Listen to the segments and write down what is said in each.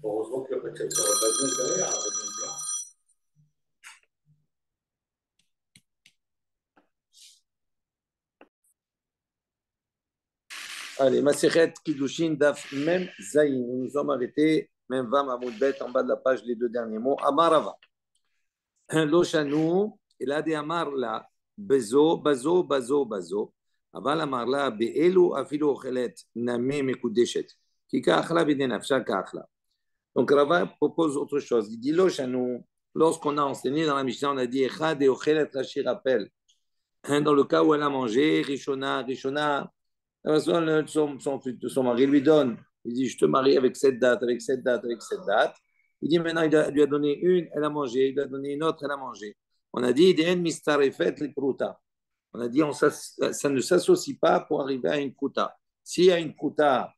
Heureusement que le peut-être sur le bateau derrière, avec un plan. Allez, Masechet Kiddushin Daf Mem Zayin. Nous nous sommes arrêtés, même Vam Amoudbet, en bas de la page, les deux derniers mots. Amarava. Loshanu, il a dit Amar la, Bezo, Bazo, Bazo, Bazo. Aval Amar la, Be'elu Afilu Ochelet, Nami Mekudeshet. Kika Achla Bidenafsha Kachla. Donc Rava propose autre chose. Il dit Loshanu, lorsqu'on a enseigné dans la Mishnah, on a dit Echad et Ochelet Rashi rappel. Dans le cas où elle a mangé, Rishona, son mari lui donne, il dit, je te marie avec cette date, avec cette date, avec cette date. Il dit, maintenant, il lui a donné une, elle a mangé, il lui a donné une autre, elle a mangé. On a dit, on a dit, ça ne s'associe pas pour arriver à une pruta. S'il y a une pruta,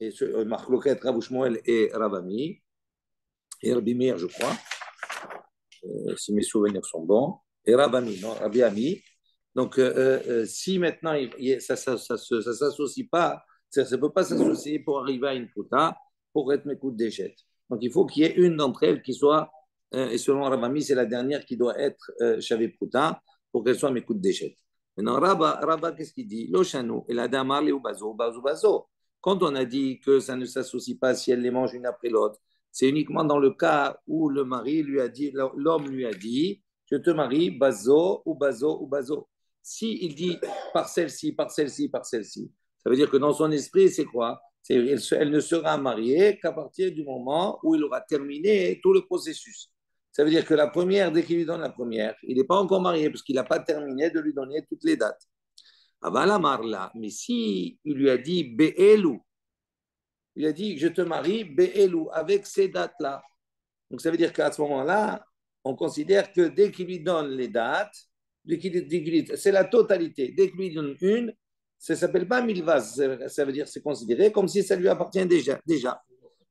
et Marloket, Rav Shmuel et Ravami, et Rabbi Meir, je crois, si mes souvenirs sont bons, et Ravami, non, Rabbi Ami. Donc, si maintenant ça ne s'associe pas, ça ne peut pas s'associer pour arriver à une quota, pour être mes coups de déchet. Donc, il faut qu'il y ait une d'entre elles qui soit, et selon Rabami, c'est la dernière qui doit être Shavé Pruta pour qu'elle soit mes coups de déchet. Maintenant, Rabba qu'est-ce qu'il dit? L'Oshanu, et la Damar, ou Bazo, Bazo, Bazo. Quand on a dit que ça ne s'associe pas si elle les mange une après l'autre, c'est uniquement dans le cas où le mari lui a dit, l'homme lui a dit, je te marie, Bazo ou Bazo ou Bazo. Si il dit par celle-ci, par celle-ci, par celle-ci, ça veut dire que dans son esprit, c'est quoi? Elle ne sera mariée qu'à partir du moment où il aura terminé tout le processus. Ça veut dire que la première, dès qu'il lui donne la première, il n'est pas encore marié parce qu'il n'a pas terminé de lui donner toutes les dates. Avala Marla, mais si il lui a dit Be'elu, il a dit je te marie Be'elu avec ces dates-là. Donc ça veut dire qu'à ce moment-là, on considère que dès qu'il lui donne les dates, c'est la totalité. Dès qu'il lui donne une, ça ne s'appelle pas milvaz, ça veut dire c'est considéré comme si ça lui appartient déjà.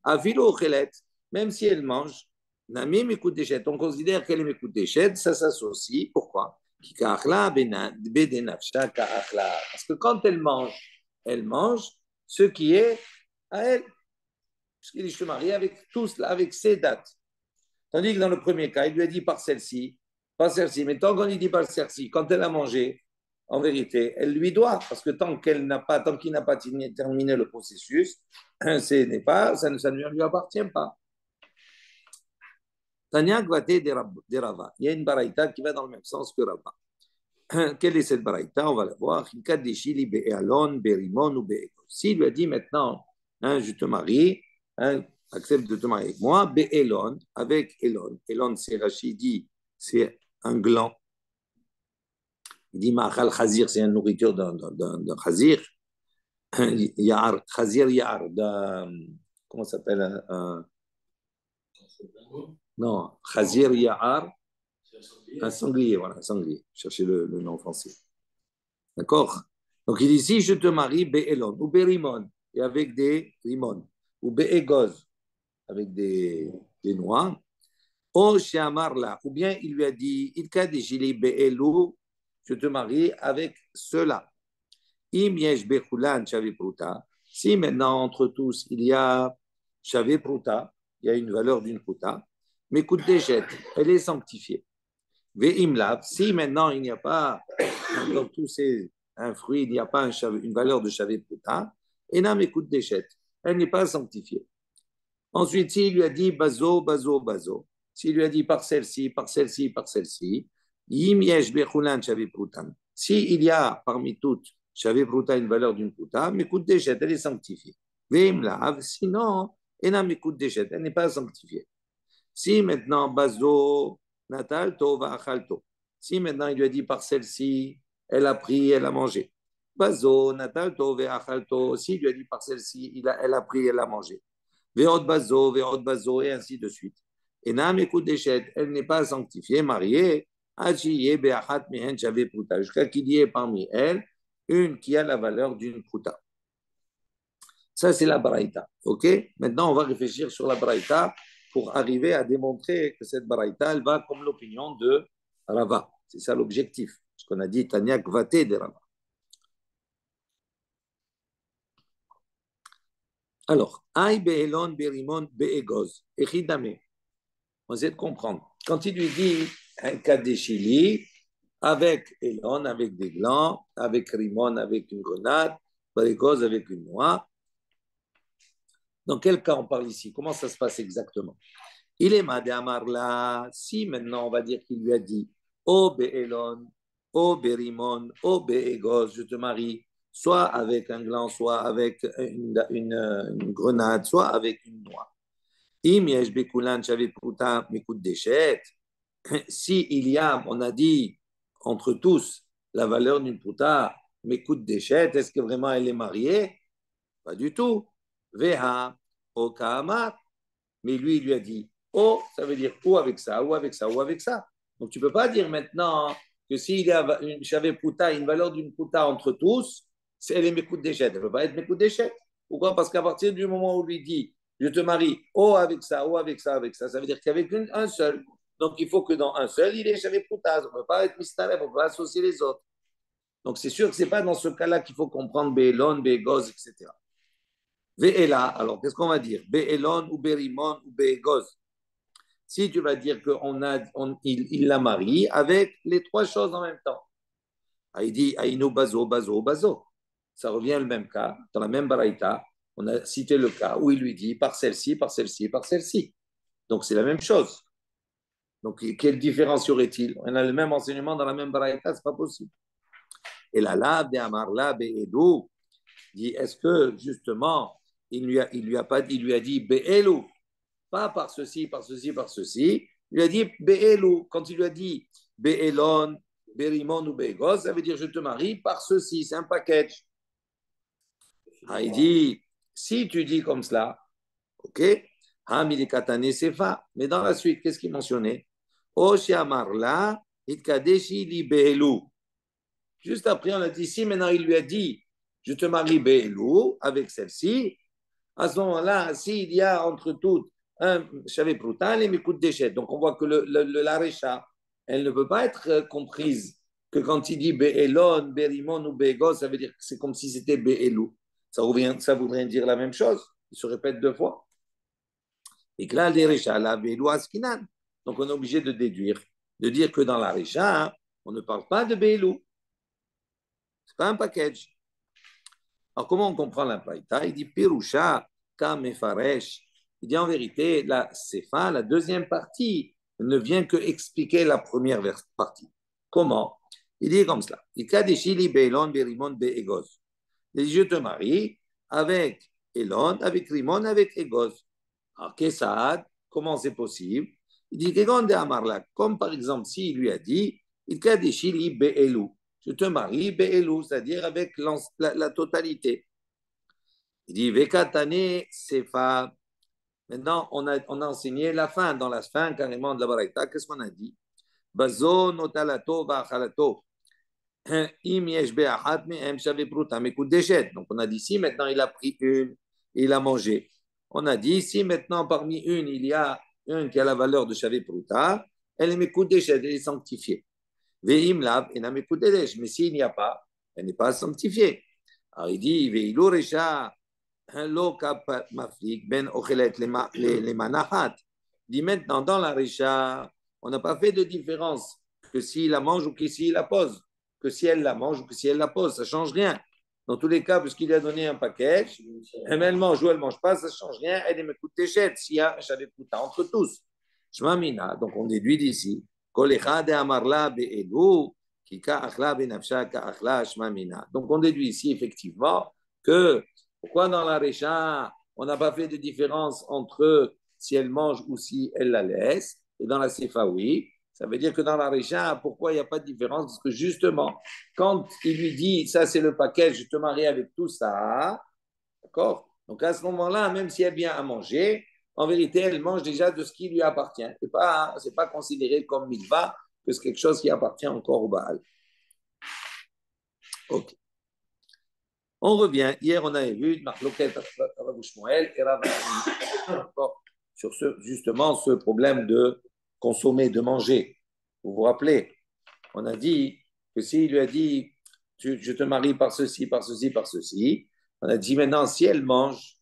À Vilo Chelet, même si elle mange, Nami m'écoute déchet, on considère qu'elle m'écoute déchet, ça s'associe. Pourquoi? Parce que quand elle mange ce qui est à elle. Puisqu'il dit je te marie avec tous, avec ces dates. Tandis que dans le premier cas, il lui a dit par celle-ci, par celle-ci. Mais tant qu'on lui dit par celle-ci, quand elle a mangé, en vérité, elle lui doit. Parce que tant qu'il n'a pas terminé le processus, ça ne lui appartient pas. Tanya Gvate de Rava. Il y a une baraïta qui va dans le même sens que Rava. Quelle est cette baraïta? On va la voir. S'il lui a dit maintenant, je te marie, accepte de te marier avec moi, Be'elon, avec Elon. Elon, c'est Rachidi, c'est un gland. Il dit Ma'achal Khazir, c'est une nourriture d'un Khazir. Ya'ar, Khazir Ya'ar, comment ça s'appelle non, Khazir Ya'ar, un sanglier, voilà, un sanglier. Cherchez le nom français. D'accord? Donc il dit si je te marie, Be'elon, ou Be'rimon, et avec des rimon, ou Be'egoz, avec des noix. Ou bien il lui a dit, il a dit, je te marie avec cela. Si maintenant entre tous il y a Shavé Pruta, il y a une valeur d'une Pruta, mais coûte des jets, elle est sanctifiée. Si maintenant il n'y a pas, dans tous ces un fruit, il n'y a pas une valeur de Shavé Pruta, et n'a mais coûte des jets, elle n'est pas sanctifiée. Ensuite, s'il lui a dit bazo, bazo, bazo, s'il lui a dit par celle-ci, par celle-ci, par celle-ci, yim yesh bechulan shavi prutan. S'il y a parmi toutes shavi pruta une valeur d'une pruta, mekut déchet, elle est sanctifiée. Veim lav, sinon, ena mekut déchet, elle n'est pas sanctifiée. Si maintenant bazo, natal to va achalto. Si maintenant il lui a dit par celle-ci, elle a pris, elle a mangé. Bazo, natal to va achalto. S'il lui a dit par celle-ci, elle a pris, elle a mangé. Ve'od bazo, et ainsi de suite. Et Nam écoute déchet, elle n'est pas sanctifiée, mariée, jusqu'à qu'il y ait parmi elles une qui a la valeur d'une pruta. Ça, c'est la braïta. OK? Maintenant, on va réfléchir sur la braïta pour arriver à démontrer que cette braïta, elle va comme l'opinion de Rava. C'est ça l'objectif. Ce qu'on a dit, Tanya Gvate de Rava. Alors, Aïe be'elon berimon be'egoz. Echidame. On essaie de comprendre. Quand il lui dit un cas d'échili, avec Elon, avec des glands, avec Rimon, avec une grenade, be'egoz, avec une noix. Dans quel cas on parle ici? Comment ça se passe exactement? Il est Madé Amarla. Si maintenant on va dire qu'il lui a dit O Be'elon, O Berimon, O Be'egoz, je te marie, soit avec un gland, soit avec une grenade, soit avec une noix. Im yesh bekulan shavet pruta mikut deshet. Si il y a, on a dit entre tous la valeur d'une pruta mikut deshet, est-ce que vraiment elle est mariée? Pas du tout. Veha o kaamar. Mais lui, il lui a dit oh, ça veut dire ou avec ça, ou avec ça, ou avec ça. Donc tu ne peux pas dire maintenant que s'il y a une chavé puta, une valeur d'une puta entre tous, c'est elle est mes d'échette. Elle ne peut pas être mes d'échette. Pourquoi? Parce qu'à partir du moment où lui dit je te marie ou avec ça, ou avec ça, avec ça veut dire qu'avec un seul. Donc il faut que dans un seul, il est chavé puta. On ne peut pas être mistalef, on ne peut pas associer les autres. Donc c'est sûr que ce n'est pas dans ce cas-là qu'il faut comprendre Be'elon, Be'egoz, etc. Ve'ela, alors qu'est-ce qu'on va dire? Be'elon ou Berimon ou Be'egoz. Si tu vas dire qu'il la marie avec les trois choses en même temps. Ah, il dit Aïnou bazo, bazo, bazo. Ça revient au même cas, dans la même baraïta. On a cité le cas où il lui dit par celle-ci, par celle-ci, par celle-ci. Donc c'est la même chose. Donc quelle différence y aurait-il? On a le même enseignement dans la même baraïta, c'est pas possible. Et la lave de Amarla Be'edou dit est-ce que justement il lui a pas dit, il lui a dit Be'elou, pas par ceci, par ceci, par ceci. Il lui a dit Be'elou. Quand il lui a dit Be'elon, Berimon ou Be'egos, ça veut dire je te marie par ceci. C'est un package. Ah, il dit si tu dis comme cela, ok, Hamilikatane Sefa. Mais dans la suite, qu'est-ce qu'il mentionnait Oshiamarla, Itkadeshi li Be'elou. Juste après, on a dit si maintenant il lui a dit je te marie Be'elou avec celle-ci, à ce moment-là, s'il y a entre toutes un chavé proutal et Mikout déchet, donc on voit que la récha, elle ne peut pas être comprise que quand il dit Be'elon, Berimon ou Be'egos, ça veut dire que c'est comme si c'était Be'elou. Ça voudrait dire la même chose. Il se répète deux fois. Et que là, les réchas, la Be'elou Askinan. Donc on est obligé de déduire, de dire que dans la récha, hein, on ne parle pas de Be'elou. Ce n'est pas un package. Alors, comment on comprend la Braïta? Il dit Pirusha, Kamefaresh. Il dit en vérité, la Sefa, la deuxième partie, ne vient que expliquer la première partie. Comment? Il dit comme cela Il kadeshili be'elon be'rimon be'egoz. Il dit je te marie avec Elon, avec Rimon, avec Egoz. Alors, Kessad, comment c'est possible? Il dit Kegon de Amarla, comme par exemple s'il lui a dit Il kadeshili be'elou. Je te marie be'elou, c'est-à-dire avec la totalité. Il dit Vekatane Sefa. Maintenant, on a enseigné la fin, dans la fin carrément de la Baraita. Qu'est-ce qu'on a dit Bazo notalato va'achalato. Im yesh be'achat me'em shave pruta mekut deshet. Donc, on a dit si maintenant il a pris une, il a mangé. On a dit si maintenant parmi une, il y a une qui a la valeur de shave pruta, elle est mekut deshet, elle est sanctifiée. Ve'im lav ena mekut desh. Mais s'il n'y a pas, elle n'est pas sanctifiée. Alors, il dit Ve'ilu resha. Ben les manahat. Dit maintenant, dans la richa, on n'a pas fait de différence que s'il la mange ou que s'il la pose, que si elle la mange ou que si elle la pose, ça ne change rien. Dans tous les cas, puisqu'il a donné un package, elle mange ou elle ne mange pas, ça ne change rien. Elle me coûte d'échette s'il y a un chalet coûta entre tous. Shmamina, donc on déduit d'ici. Donc on déduit ici effectivement que pourquoi dans la Récha, on n'a pas fait de différence entre si elle mange ou si elle la laisse? Et dans la Sefa, oui. Ça veut dire que dans la Récha, pourquoi il n'y a pas de différence? Parce que justement, quand il lui dit, ça c'est le paquet, je te marie avec tout ça, d'accord? Donc à ce moment-là, même si elle vient à manger, en vérité, elle mange déjà de ce qui lui appartient. Ce n'est pas considéré comme milva, que c'est quelque chose qui appartient encore au Baal. Ok. On revient. Hier, on avait vu Marloquet, Rav Shmuel et Rav sur justement ce problème de consommer, de manger. Vous vous rappelez, on a dit que s'il lui a dit je te marie par ceci, par ceci, par ceci, on a dit maintenant si elle mange,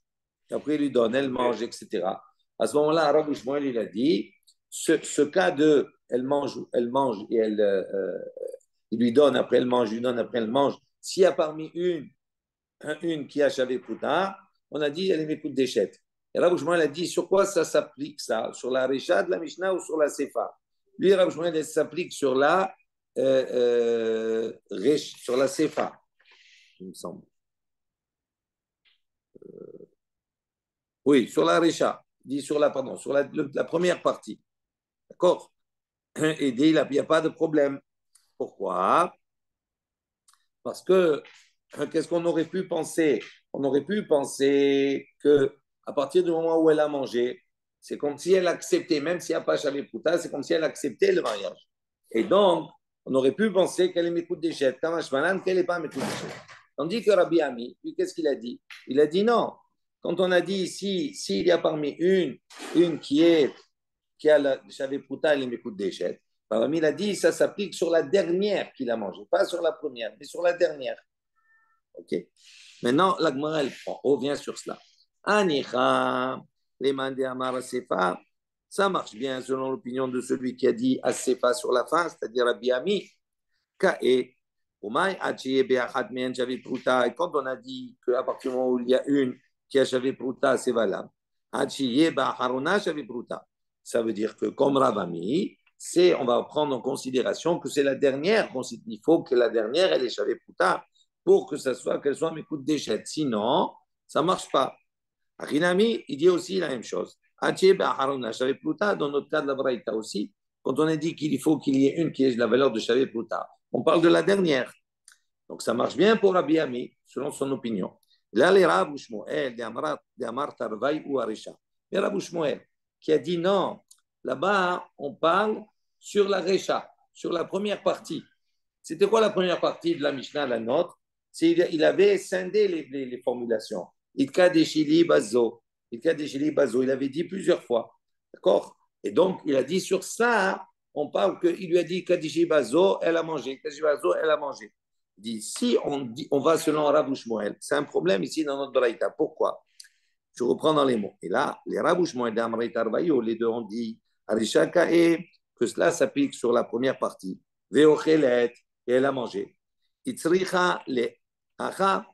après il lui donne, elle mange, etc. À ce moment-là, Rabbi Shmuel, il a dit, ce cas de elle mange et il lui donne, après elle mange, il lui donne, après elle mange. S'il y a parmi une qui a chavé Pouta, on a dit, elle est Mekout Déchet. Et Rabbi Shmuel a dit, sur quoi ça s'applique ça? Sur la Recha de la Mishnah ou sur la Sefa? Lui, Rabbi Shmuel, elle s'applique sur sur la Sefa, il me semble. Oui, sur la Recha, dit sur la première partie. D'accord? Et dit, il n'y a pas de problème. Pourquoi? Parce que, qu'est-ce qu'on aurait pu penser? On aurait pu penser que à partir du moment où elle a mangé, c'est comme si elle acceptait, même s'il n'y a pas Chavé Pouta, c'est comme si elle acceptait le mariage. Et donc, on aurait pu penser qu'elle est Mekout Déchet, qu'elle n'est pas Mekout Déchet. Tandis que Rabbi Ami, lui, qu'est-ce qu'il a dit? Il a dit non. Quand on a dit ici, s'il y a parmi une qui a la Chavé Pouta, elle est Mekout Déchet, Rabbi il a dit ça s'applique sur la dernière qu'il a mangée, pas sur la première, mais sur la dernière. Ok. Maintenant, la Gemara, elle revient sur cela. Anicha, les mandés Amar Sefa, ça marche bien selon l'opinion de celui qui a dit Sefa sur la fin, c'est-à-dire Rabbi Ami, Kae, Umay, Achiye, Beachat, Men, Javi Pruta, et quand on a dit qu'à partir du moment où il y a une qui a Javi Pruta, c'est valable. Achiye, Beacharona, Javi Pruta. Ça veut dire que comme Ravami, on va prendre en considération que c'est la dernière, il faut que la dernière, elle est Javi Pruta pour que qu'elle soit mes coups de déchet. Sinon, ça ne marche pas. Rinami, il dit aussi la même chose. J'avais Pluta, dans notre cas de la Braïta aussi, quand on a dit qu'il faut qu'il y ait une qui ait la valeur de Shavé Pluta, on parle de la dernière. Donc ça marche bien pour Rabbi Ami, selon son opinion. Là, les Rabbi Shmuel, de Amar Tarvaï ou Arisha. Mais Rabbi Shmuel, qui a dit non, là-bas, on parle sur la Recha, sur la première partie. C'était quoi la première partie de la Mishnah, la nôtre? Il avait scindé les formulations. Itka Deshili Bazo. Itka Deshili Bazo. Il avait dit plusieurs fois. D'accord? Et donc, il a dit sur ça, on parle qu'il lui a dit Kadishi Bazo, elle a mangé. Kadishi Bazo, elle a mangé. Il dit si on va selon Rabbi Shmuel, c'est un problème ici dans notre Braïta. Pourquoi? Je reprends dans les mots. Et là, les Rabbi Shmuel et Amraïta Arbaïo, les deux ont dit Arishaka et que cela s'applique sur la première partie. Veochelet, et elle a mangé. Itzricha le acha,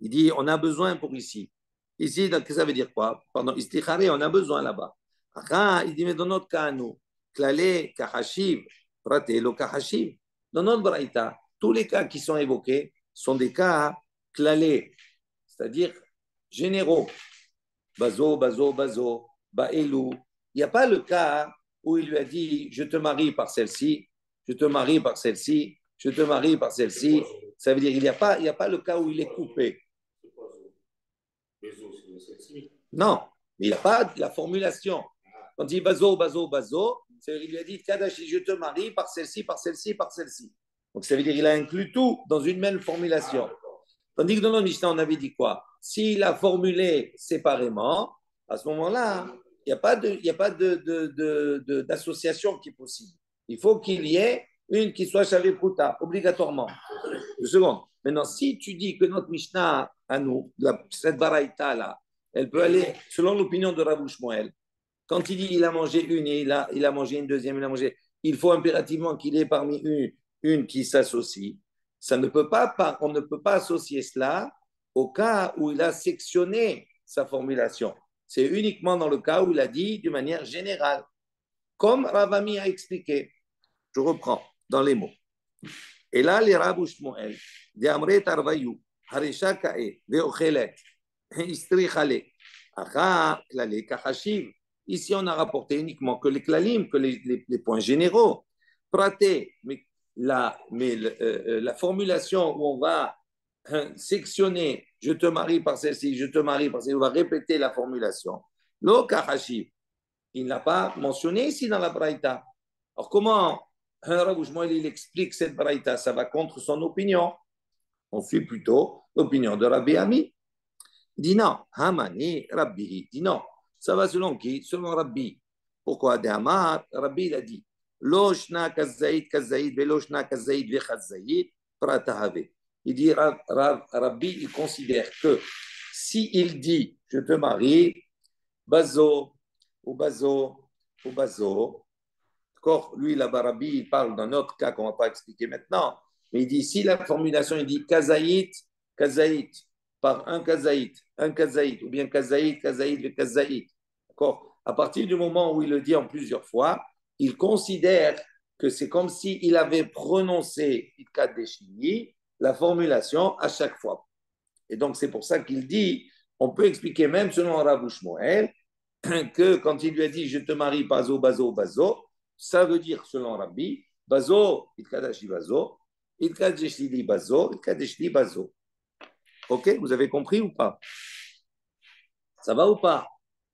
il dit on a besoin pour ici. Ici, qu'est-ce que ça veut dire quoi? Pardon, istichare, on a besoin là-bas. Acha, il dit mais dans notre cas, nous, klale, kahashiv, pratelo, kahashiv. Dans notre braïta, tous les cas qui sont évoqués sont des cas klale, c'est-à-dire généraux. Bazo, bazo, bazo, baelou. Il n'y a pas le cas où il lui a dit je te marie par celle-ci, je te marie par celle-ci, je te marie par celle-ci. Ça veut dire qu'il n'y a pas le cas où il est coupé. Non, mais il n'y a pas la formulation. Quand il dit bazo, bazo, bazo, il lui a dit Kadashi, je te marie par celle-ci, par celle-ci, par celle-ci. Donc ça veut dire qu'il a inclus tout dans une même formulation. Tandis que dans le Mishnah, on avait dit quoi? S'il a formulé séparément, à ce moment-là, il n'y a pas d'association qui est possible. Il faut qu'il y ait une qui soit Shavé Pruta, obligatoirement. Deux secondes. Maintenant, si tu dis que notre Mishnah, à nous, cette Baraïta-là, elle peut aller, selon l'opinion de Rabbi Shmuel, quand il dit il a mangé une et il a mangé une deuxième, il faut impérativement qu'il ait parmi une qui s'associe. On ne peut pas associer cela au cas où il a sectionné sa formulation. C'est uniquement dans le cas où il a dit d'une manière générale. Comme Ravami a expliqué. Je reprends dans les mots. Et là, les Rabbi Shmuel, de Amre Tarvayu, Harisha Kae, Veochelet, Istrichale, Acha, Klale, Kachashiv. Ici, on a rapporté uniquement que les klalim, que les points généraux. Praté, mais la formulation où on va sectionner je te marie par celle-ci, je te marie par celle-ci, on va répéter la formulation. Le Kachashiv, il n'a pas mentionné ici dans la Braïta. Alors, comment Rabbi Shmuel il explique cette Braïta? Ça va contre son opinion. On suit plutôt l'opinion de Rabbi Ami. Il dit non, Hamani, Rabbi. Il dit non. Ça va selon qui? Selon Rabbi. Pourquoi? Rabbi il a dit Lo shna kazaïd kazaïd, velo shna kazaïd vechazaïd, pratahave. Il dit Rabbi, il considère que s'il dit, je te marie, bazo, ou bazo, ou bazo, d'accord, lui, la Barabi, il parle d'un autre cas qu'on ne va pas expliquer maintenant, mais il dit, si la formulation, il dit kazaït, kazaït, par un kazaït, ou bien kazaït, kazaït, le kazaït, d'accord, à partir du moment où il le dit en plusieurs fois, il considère que c'est comme s'il avait prononcé la formulation à chaque fois. Et donc, c'est pour ça qu'il dit, on peut expliquer même selon Rav Shmuel, que quand il lui a dit je te marie bazo, bazo, bazo, ça veut dire selon Rabbi, bazo, itkadashi bazo, itkadeshli bazo, itkadeshli bazo. Ok, vous avez compris ou pas? Ça va ou pas?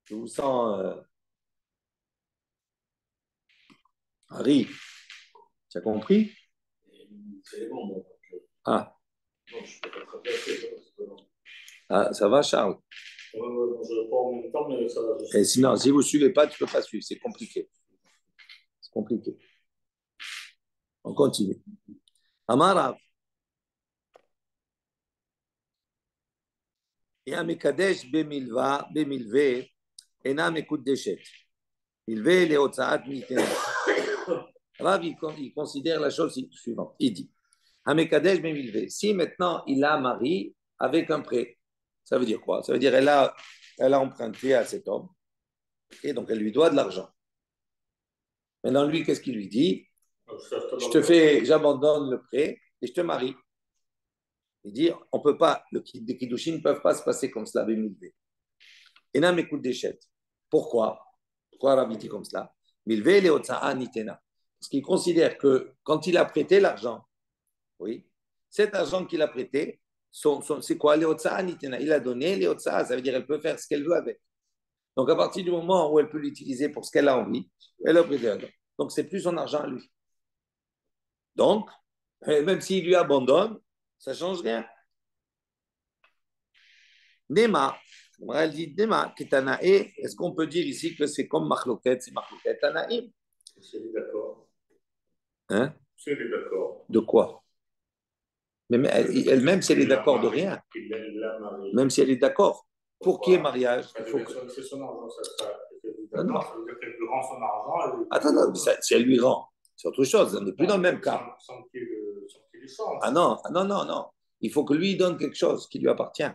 Je vous sens. Harry, tu as compris? Ah. Ah, ça va, Charles? Et sinon, si vous ne suivez pas, tu ne peux pas suivre. C'est compliqué. C'est compliqué. On continue. Amarav. Et un Mekadesh Bemilva, Bemilve, Ena Mekudeshet. Milve les Otsaat Mitena. Rav, il considère la chose suivante. Il dit Hamekadesh Bemilve. Si maintenant il a mari avec un prêt, ça veut dire quoi? Ça veut dire elle a emprunté à cet homme, et donc elle lui doit de l'argent. Maintenant, lui, qu'est-ce qu'il lui dit? J'abandonne le prêt et je te marie. Il dit, on peut pas, les Kiddushin ne peuvent pas se passer comme cela, Bemilve. Ena Mekudeshet. Pourquoi? Pourquoi Rav dit comme cela? Milve les Otsaat Nitena. Parce qu'il considère que quand il a prêté l'argent, oui, cet argent qu'il a prêté, c'est quoi? Les Otsaat Nitena. Il a donné les Otsaat, ça veut dire qu'elle peut faire ce qu'elle veut avec. Donc à partir du moment où elle peut l'utiliser pour ce qu'elle a envie, elle a prêté l'argent. Donc c'est plus son argent à lui. Donc, même s'il lui abandonne, ça ne change rien. Nema, elle dit Nema, Ketanae, est-ce qu'on peut dire ici que c'est comme Machloket, c'est Machloket Tanaïm? C'est d'accord. Hein? C'est d'accord. De quoi? Mais elle-même, si elle est d'accord de rien, même si elle est d'accord, pour qui est mariage? C'est son argent, ça. Non, non. Ça veut dire qu'elle lui rend son argent. Attends, non, si elle lui rend, c'est autre chose, on n'est plus dans le même cas. Sans qu'il lui change. Ah non, non, non, non. Il faut que lui donne quelque chose qui lui appartient.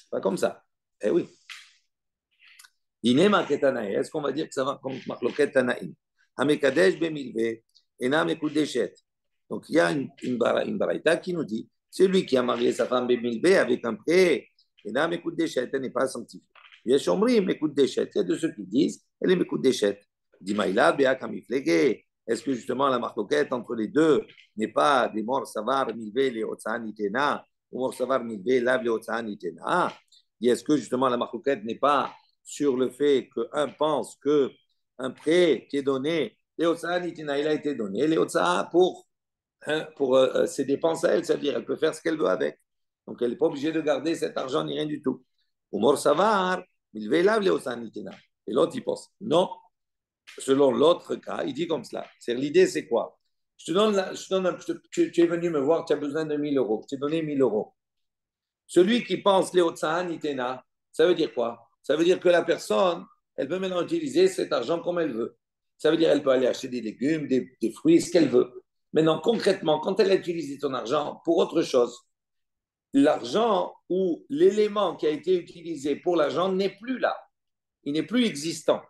Pas comme ça. Eh oui. Dinema ketanaï. Est-ce qu'on va dire que ça va comme Machloket Tanaïm? Hamekadesh bemilve, ena mekudeshet. Donc il y a une baraïta qui nous dit celui qui a marié sa femme bemilve avec un prêt, ena mekudeshet, elle n'est pas sanctifiée. Il y a Shomri mekudeshet. Il y a de ceux qui disent elle est mekudeshet. Dimaïla bea kamiflege. Est-ce que justement la Machloket entre les deux n'est pas des morts savar milve les otsaan itena ou morts savar milve lav les otsaan itena? Et est-ce que justement la Machloket n'est pas sur le fait qu'un pense qu'un prêt qui est donné, Léotsa Nitina, il a été donné, Léotsa pour ses dépenses à elle, c'est-à-dire elle peut faire ce qu'elle veut avec. Donc elle n'est pas obligée de garder cet argent ni rien du tout. Ou Mor Savar, il va là, Léotsa Nitina. Et l'autre, il pense, non, selon l'autre cas, il dit comme cela. L'idée, c'est quoi? Tu es venu me voir, tu as besoin de 1000 euros. Je t'ai donné 1000 euros. Celui qui pense Léotsa Nitena, ça veut dire quoi? Ça veut dire que la personne, elle peut maintenant utiliser cet argent comme elle veut. Ça veut dire qu'elle peut aller acheter des légumes, des fruits, ce qu'elle veut. Maintenant, concrètement, quand elle a utilisé ton argent pour autre chose, l'argent ou l'élément qui a été utilisé pour l'argent n'est plus là. Il n'est plus existant.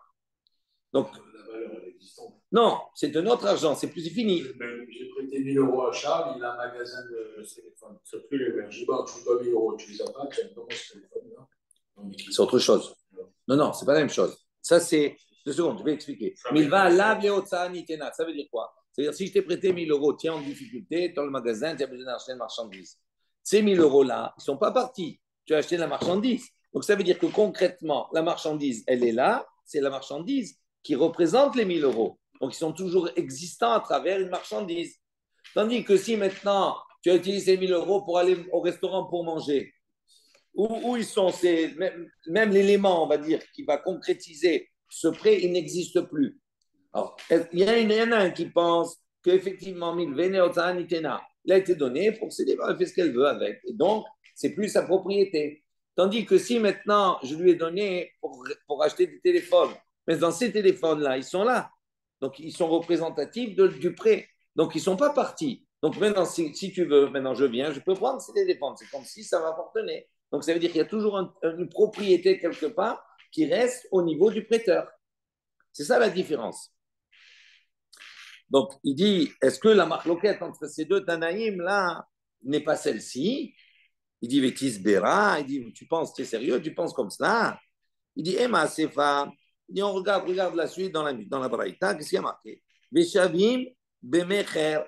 Donc, la valeur est existante. Non, c'est de notre argent, c'est fini. J'ai prêté 1000 euros à Charles, il a un magasin de téléphone. C'est plus les mêmes. Je dis, bah, tu dois 1000 euros, tu les as pas, tu as comment ce téléphone-là? C'est autre chose. Non, c'est pas la même chose. Ça, c'est. 2 secondes, je vais expliquer. Mais il va là, ça veut dire quoi? C'est-à-dire, si je t'ai prêté 1000 euros, tu es en difficulté, dans le magasin, tu as besoin d'acheter une marchandise. Ces 1000 euros-là, ils ne sont pas partis. Tu as acheté la marchandise. Donc, ça veut dire que concrètement, la marchandise, elle est là. C'est la marchandise qui représente les 1000 euros. Donc, ils sont toujours existants à travers une marchandise. Tandis que si maintenant, tu as utilisé 1000 euros pour aller au restaurant pour manger, où ils sont, même l'élément, on va dire, qui va concrétiser ce prêt, il n'existe plus. Alors, il y en a un qui pense qu'effectivement, il a été donné pour ses dépenses, elle fait ce qu'elle veut avec. Et donc, c'est plus sa propriété. Tandis que si maintenant, je lui ai donné pour acheter des téléphones, mais dans ces téléphones-là, ils sont là. Donc, ils sont représentatifs du prêt. Donc, ils ne sont pas partis. Donc, maintenant, si tu veux, maintenant je viens, je peux prendre ces téléphones. C'est comme si ça m'appartenait. Donc, ça veut dire qu'il y a toujours une propriété quelque part qui reste au niveau du prêteur. C'est ça la différence. Donc, il dit, est-ce que la marloquette entre ces deux Tanaïm-là n'est pas celle-ci? Il dit, Vétis Béra, il dit, tu penses, tu es sérieux, tu penses comme ça? Il dit, Emma Sefa, il dit, on regarde la suite dans la Braïta, qu'est-ce qu'il y a marqué? Veshavim Bemecher,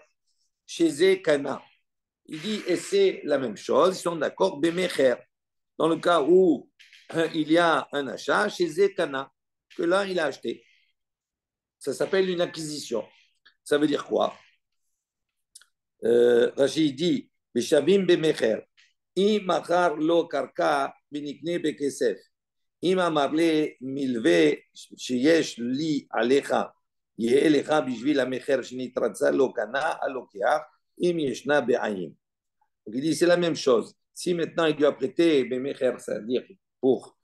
chez Kana. Il dit, et c'est la même chose, ils sont d'accord, Bemecher. Dans le cas où il y a un achat, chez Kana, que là, il a acheté. Ça s'appelle une acquisition. Ça veut dire quoi? Rachid dit, Beshavim bemecher, im machar lo karka benikne bekesef, im amarle milve sheyesh li alecha, יהיה לך בשביל המחר שנתרצה לו קנה הלוקח, אם ישנה בעין. Donc il dit, c'est la même chose. Si maintenant il lui a prêté bemecher, c'est-à-dire pour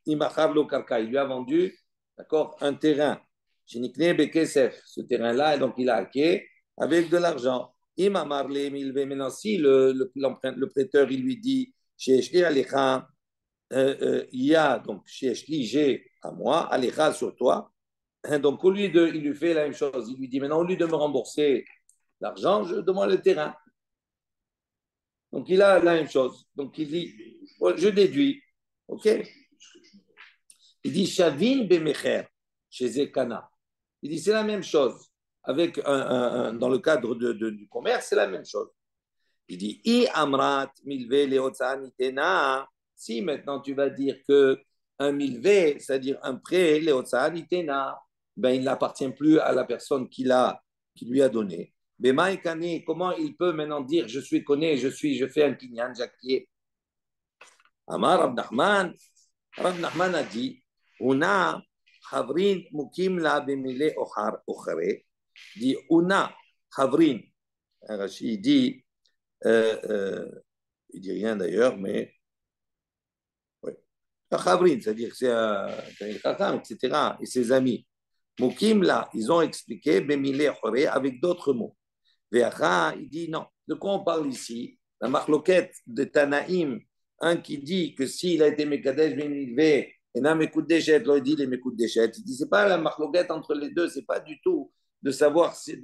imachar lo karka, il lui a vendu, d'accord, un terrain, shenikne bekesef, ce terrain-là, donc il a hacké avec de l'argent. Imamar le milve, maintenant si le prêteur il lui dit, chez Eshli alecha, il y a donc chez Eshli, j'ai à moi, alecha sur toi. Donc au lieu de, il lui fait la même chose, il lui dit maintenant au lieu de me rembourser l'argent, je demande le terrain. Donc il a la même chose. Donc il dit, je déduis, ok? Il dit Shavin bemecher chez Zekana. Il dit c'est la même chose. Avec dans le cadre du commerce, c'est la même chose. Il dit I amrat milve leotsanitena. Si maintenant tu vas dire que un milve, c'est-à-dire un prêt leotsanitena, ben il n'appartient plus à la personne qui lui a donné. Bemaïkani, comment il peut maintenant dire je suis connu, je fais un kinyan, j'acquiers. Amar Rav Nachman a dit Una Havrin Mukim la bemile ochare. Dit Una Havrin. Rachid dit, il dit rien d'ailleurs, mais oui. Havrin, c'est-à-dire que c'est un Chacham, etc. Et ses amis. Mukim là, ils ont expliqué bemile ochare avec d'autres mots. Veacha, il dit non. De quoi on parle ici? La marloquette de Tanaïm, un qui dit que s'il a été Mekadesh Benilvé, et n'a Mekoud Deshet, l'autre dit les Mekoud Deshet. Il dit c'est pas la marloquette entre les deux, c'est pas du tout de savoir si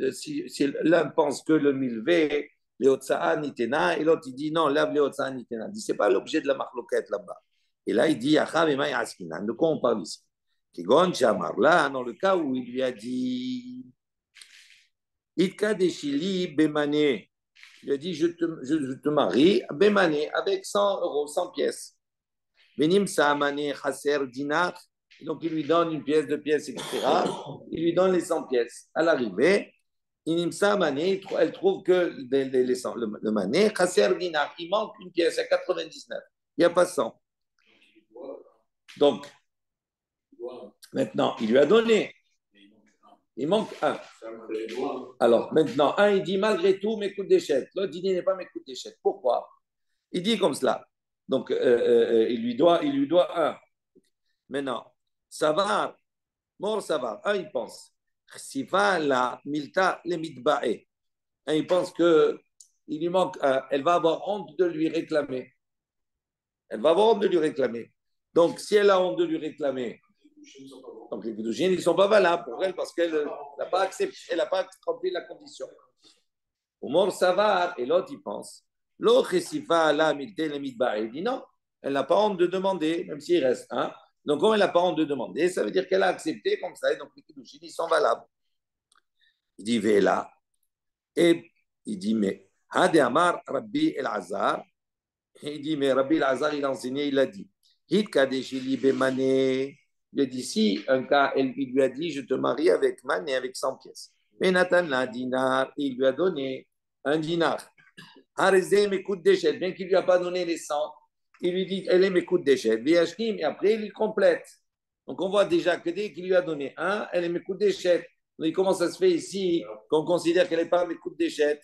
l'un pense que le Milvé, les Otsa'a Nitena, et l'autre il dit non, lave les Otsa'a Nitena. Il dit c'est pas l'objet de la marloquette là-bas. Et là il dit Acham et Maï Askinan. De quoi on parle ici? Kigon Shamar, là, dans le cas où il lui a dit Itka Deshili Bemane. Il a dit je te marie, Bemane, avec 100 euros, 100 pièces. Benim Saamane Chaser Dinar. Donc il lui donne une pièce, deux pièces, etc. Il lui donne les 100 pièces. À l'arrivée, Inim Saamane, elle trouve que le mané, Chaser Dinar, il manque une pièce à 99. Il n'y a pas 100. Donc, maintenant, il lui a donné. Il manque un. Alors, maintenant, un, il dit malgré tout, mes coups d'échec. L'autre, il dit n'est pas mes coups d'échec. Pourquoi? Il dit comme cela. Donc, il lui doit un. Maintenant, Savar, mort Savar, un, il pense. Sifa la milta le mitbae. Un, il pense que il lui manque un. Elle va avoir honte de lui réclamer. Elle va avoir honte de lui réclamer. Donc, si elle a honte de lui réclamer, donc les Kedushin, ils ne sont pas valables pour elle parce qu'elle n'a pas accepté, elle n'a pas rempli la condition. Au mort Savar, et l'autre, il pense. L'autre, Sifa la milta le mitbae. Il dit non, elle n'a pas honte de demander, même s'il reste un. Donc, comme elle n'a pas honte de demander, ça veut dire qu'elle a accepté comme ça, et donc les Kedushin, ils sont valables. Il dit, Véla. Et il dit, mais, Hade Amar Rabbi El-Azhar. Il dit, mais Rabbi El-Azhar, il a enseigné, il a dit, Hit Kadeshili Bemane. Il a dit, si un cas, il lui a dit, je te marie avec Mané, avec 100 pièces. Mais Nathan l'a dinar, il lui a donné un dinar. Harizé, mes coups de déchet, bien qu'il ne lui a pas donné les 100. Il lui dit, elle est mes coups de déchet. Viachkim, et après, il complète. Donc, on voit déjà que dès qu'il lui a donné un, elle est mes coups de déchet. Donc, comment ça se fait ici qu'on considère qu'elle n'est pas mes coups de déchet?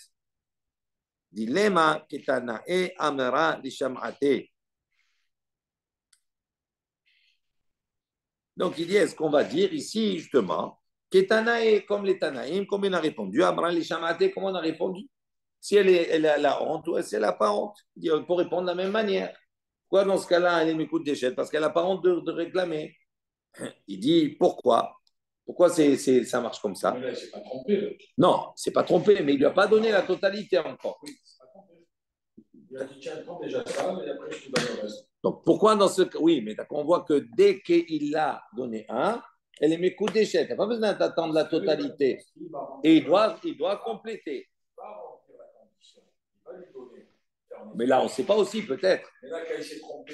Dilema ketanae amera lishamate. Donc il dit, est-ce qu'on va dire ici justement, ketanae comme les Tanaïm, comme il a répondu, amera lishamate, comme on a répondu. Si elle a la honte ou si elle n'a pas honte, il dit, on peut répondre de la même manière. Pourquoi dans ce cas-là, elle m'écoute des chèques? Parce qu'elle n'a pas honte de réclamer. Il dit, pourquoi? Pourquoi ça marche comme ça? Mais là, il ne s'est pas trompé. Non, c'est pas trompé, mais il ne lui a pas donné la totalité encore. Oui, c'est pas trompé. Il a dit, tiens, prends déjà ça, et après, je te donne le reste. Donc, pourquoi dans ce cas? Oui, mais on voit que dès qu'il a donné un, elle est m'écoute des chèques. Il n'y a pas besoin d'attendre la totalité. Et il doit compléter. Il va remplir la condition. Il va lui donner. Mais là, on ne sait pas aussi, peut-être. Mais là, quand il s'est trompé,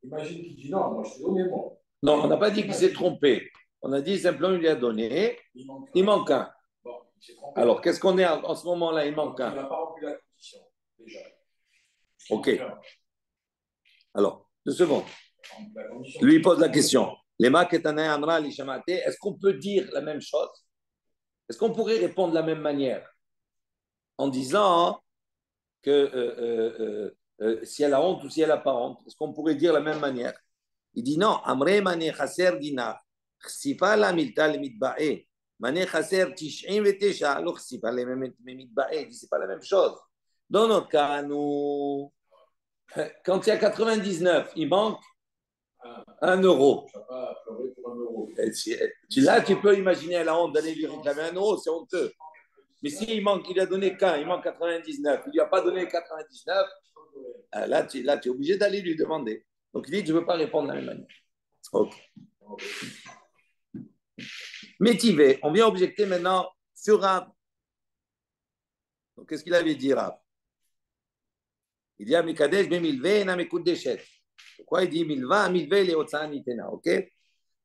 imagine qu'il dit non, moi je t'ai donné moi. Non, on n'a pas dit qu'il s'est trompé. On a dit simplement qu'il lui a donné. Il manque un. Bon, il s'est trompé. Alors, qu'est-ce qu'on est en ce moment-là? Il manque un. Il n'a pas rempli la condition, déjà. OK. Alors, 2 secondes. Lui, il pose la question. Est-ce qu'on peut dire la même chose? Est-ce qu'on pourrait répondre de la même manière? En disant que si elle a honte ou si elle n'a pas honte, est-ce qu'on pourrait dire de la même manière? Il dit non. Amre mane chaser dinar. Chsifa la milta le mitba'e. Mane chaser tish'im vetesha. Lo chsifa le mitba'e. Il dit c'est pas la même chose. Dans notre cas, nous, quand il y a 99, il manque 1 euro. Tu ne vas pas pleurer pour 1 euro. Là, tu peux imaginer à la honte d'aller lui réclamer 1 euro, c'est honteux. Mais s'il manque, il a donné qu'un, il manque 99, il ne lui a pas donné 99, là, tu es obligé d'aller lui demander. Donc, il dit, tu ne veux pas répondre de la même manière. Ok. Métivé, on vient objecter maintenant sur Rav. Donc, qu'est-ce qu'il avait dit, Rav? Il dit, Amikadesh, Bemilve, Namekut Deshet. Pourquoi il dit Milva, Milve, les Otsa Nitena, ok?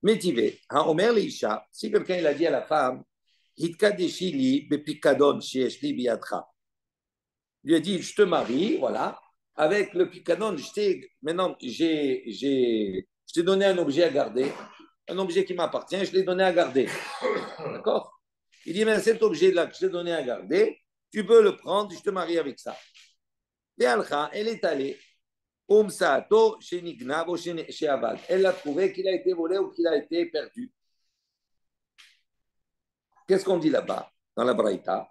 Métivé, Omer Leisha, si quelqu'un il a dit à la femme, Hitkadeshi li, Bepikadon, Shieshli, Biatra. Il lui a dit, je te marie, voilà, avec le Pikadon, maintenant, je t'ai donné un objet à garder, un objet qui m'appartient, je l'ai donné à garder. D'accord? Il dit, mais cet objet-là que je t'ai donné à garder, tu peux le prendre, je te marie avec ça. Et Alcha, elle est allée. Elle a trouvé qu'il a été volé ou qu'il a été perdu. Qu'est-ce qu'on dit là-bas, dans la Braïta?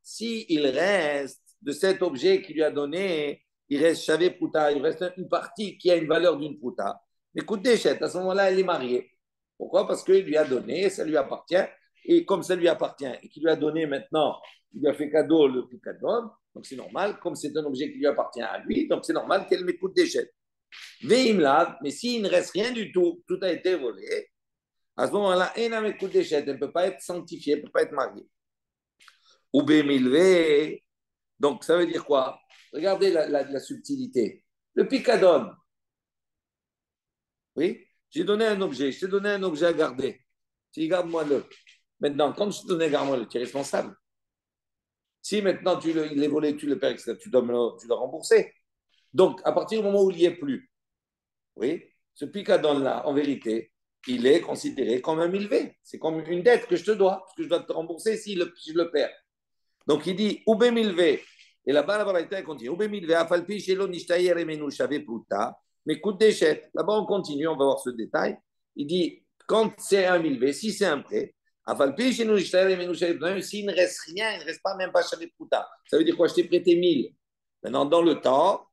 Si il reste de cet objet qu'il lui a donné, il reste Shavé Pruta, il reste une partie qui a une valeur d'une Pruta. Mais écoute, Déchet, à ce moment-là, elle est mariée. Pourquoi? Parce qu'il lui a donné, ça lui appartient. Et comme ça lui appartient et qu'il lui a donné maintenant, il lui a fait cadeau le Picadon, donc c'est normal, comme c'est un objet qui lui appartient à lui, donc c'est normal qu'elle m'écoute Déchet. Veimlav, mais s'il ne reste rien du tout, tout a été volé, à ce moment-là, elle ne peut pas être sanctifiée, elle ne peut pas être mariée. Ou Bémilvé, donc ça veut dire quoi? Regardez la subtilité. Le picadon, oui, j'ai donné un objet, je t'ai donné un objet à garder. Tu dis, garde-moi-le. Maintenant, quand je te donne garde-moi-le, tu es responsable. Si maintenant il est volé, tu le perds, tu dois le rembourser. Donc, à partir du moment où il n'y est plus, oui, ce picadon-là, en vérité, il est considéré comme un milvé. C'est comme une dette que je te dois, parce que je dois te rembourser si je le perds. Donc il dit, Oube milvé. Et là-bas, la Baraïta continue. Oube milvé, afalpi, shelo nishtayer emenu shave pruta. Mais coup de déchet. Là-bas, on continue, on va voir ce détail. Il dit, quand c'est un milvé, si c'est un prêt, afalpi, shelo nishtayer emenu shave pruta, s'il ne reste rien, il ne reste pas même pas shave pruta. Ça veut dire quoi? Je t'ai prêté 1000. Maintenant, dans le temps,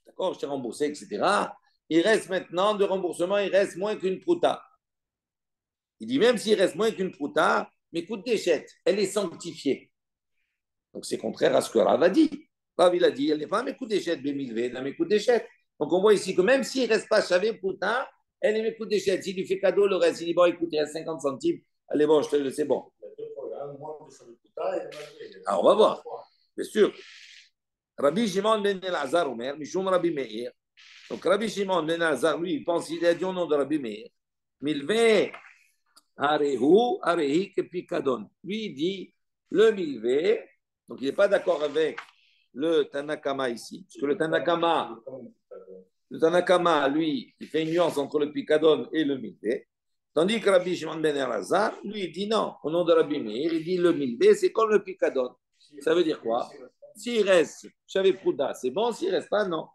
d'accord, je t'ai remboursé, etc. Il reste maintenant de remboursement, il reste moins qu'une pruta. Il dit même s'il reste moins qu'une pruta, mais coup de déchet, elle est sanctifiée. Donc c'est contraire à ce que Rav a dit. Rav il a dit, elle n'est pas mes coups d'échette, bémilvé, elle a mes coups d'échette. Donc on voit ici que même s'il ne reste pas chavé pruta, elle est mes coups d'échette. S'il lui fait cadeau, le reste, il dit bon, écoute, il reste 50 centimes, allez bon, je te le c'est bon. Alors on va voir, bien sûr. Rabbi Shimon ben Elazar Omer, Mishum Rabbi Meir. Donc Rabbi Shimon ben Elazar, lui, il pense qu'il a dit au nom de Rabbi Meir. Milvé, Arehu, Arehi, Kepikadon. Lui, il dit le milvé, donc il n'est pas d'accord avec le Tanakama ici. Parce que le Tanakama, lui, il fait une nuance entre le Picadon et le milvé. Tandis que Rabbi Shimon ben Elazar, lui, il dit non. Au nom de Rabbi Meir, il dit le milvé, c'est comme le picadon. Ça veut dire quoi? S'il reste, j'avais Prouda, c'est bon. S'il reste pas, non.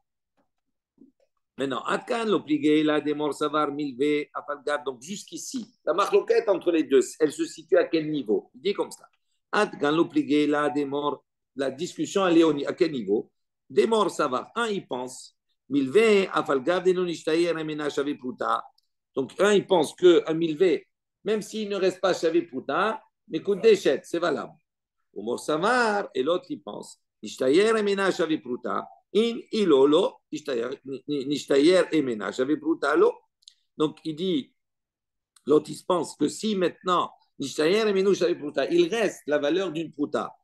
Maintenant, Atkan, l'obligé, il a des morts savar, milvé, afalgab. Donc, jusqu'ici, la marloquette entre les deux, elle se situe à quel niveau? Il dit comme ça. Atkan, l'obligé, il a des morts. La discussion, elle est à quel niveau? Des morts savar. Un, il pense. Milvé, afalgab, des non-ishtaïr, amena, j'avais Prouda. Donc, un, il pense qu'un milvé, même s'il ne reste pas chavé Prouda, mais coup d'échette, c'est valable. Au mort savar, et l'autre, il pense. Ishtaïr, amena, j'avais Prouda. In ilolo, nishtayer emena, j'avais brutalo. Donc il dit, l'autre il pense que si maintenant, nishtayer emenu, j'avais bruta, il reste la valeur d'une pruta.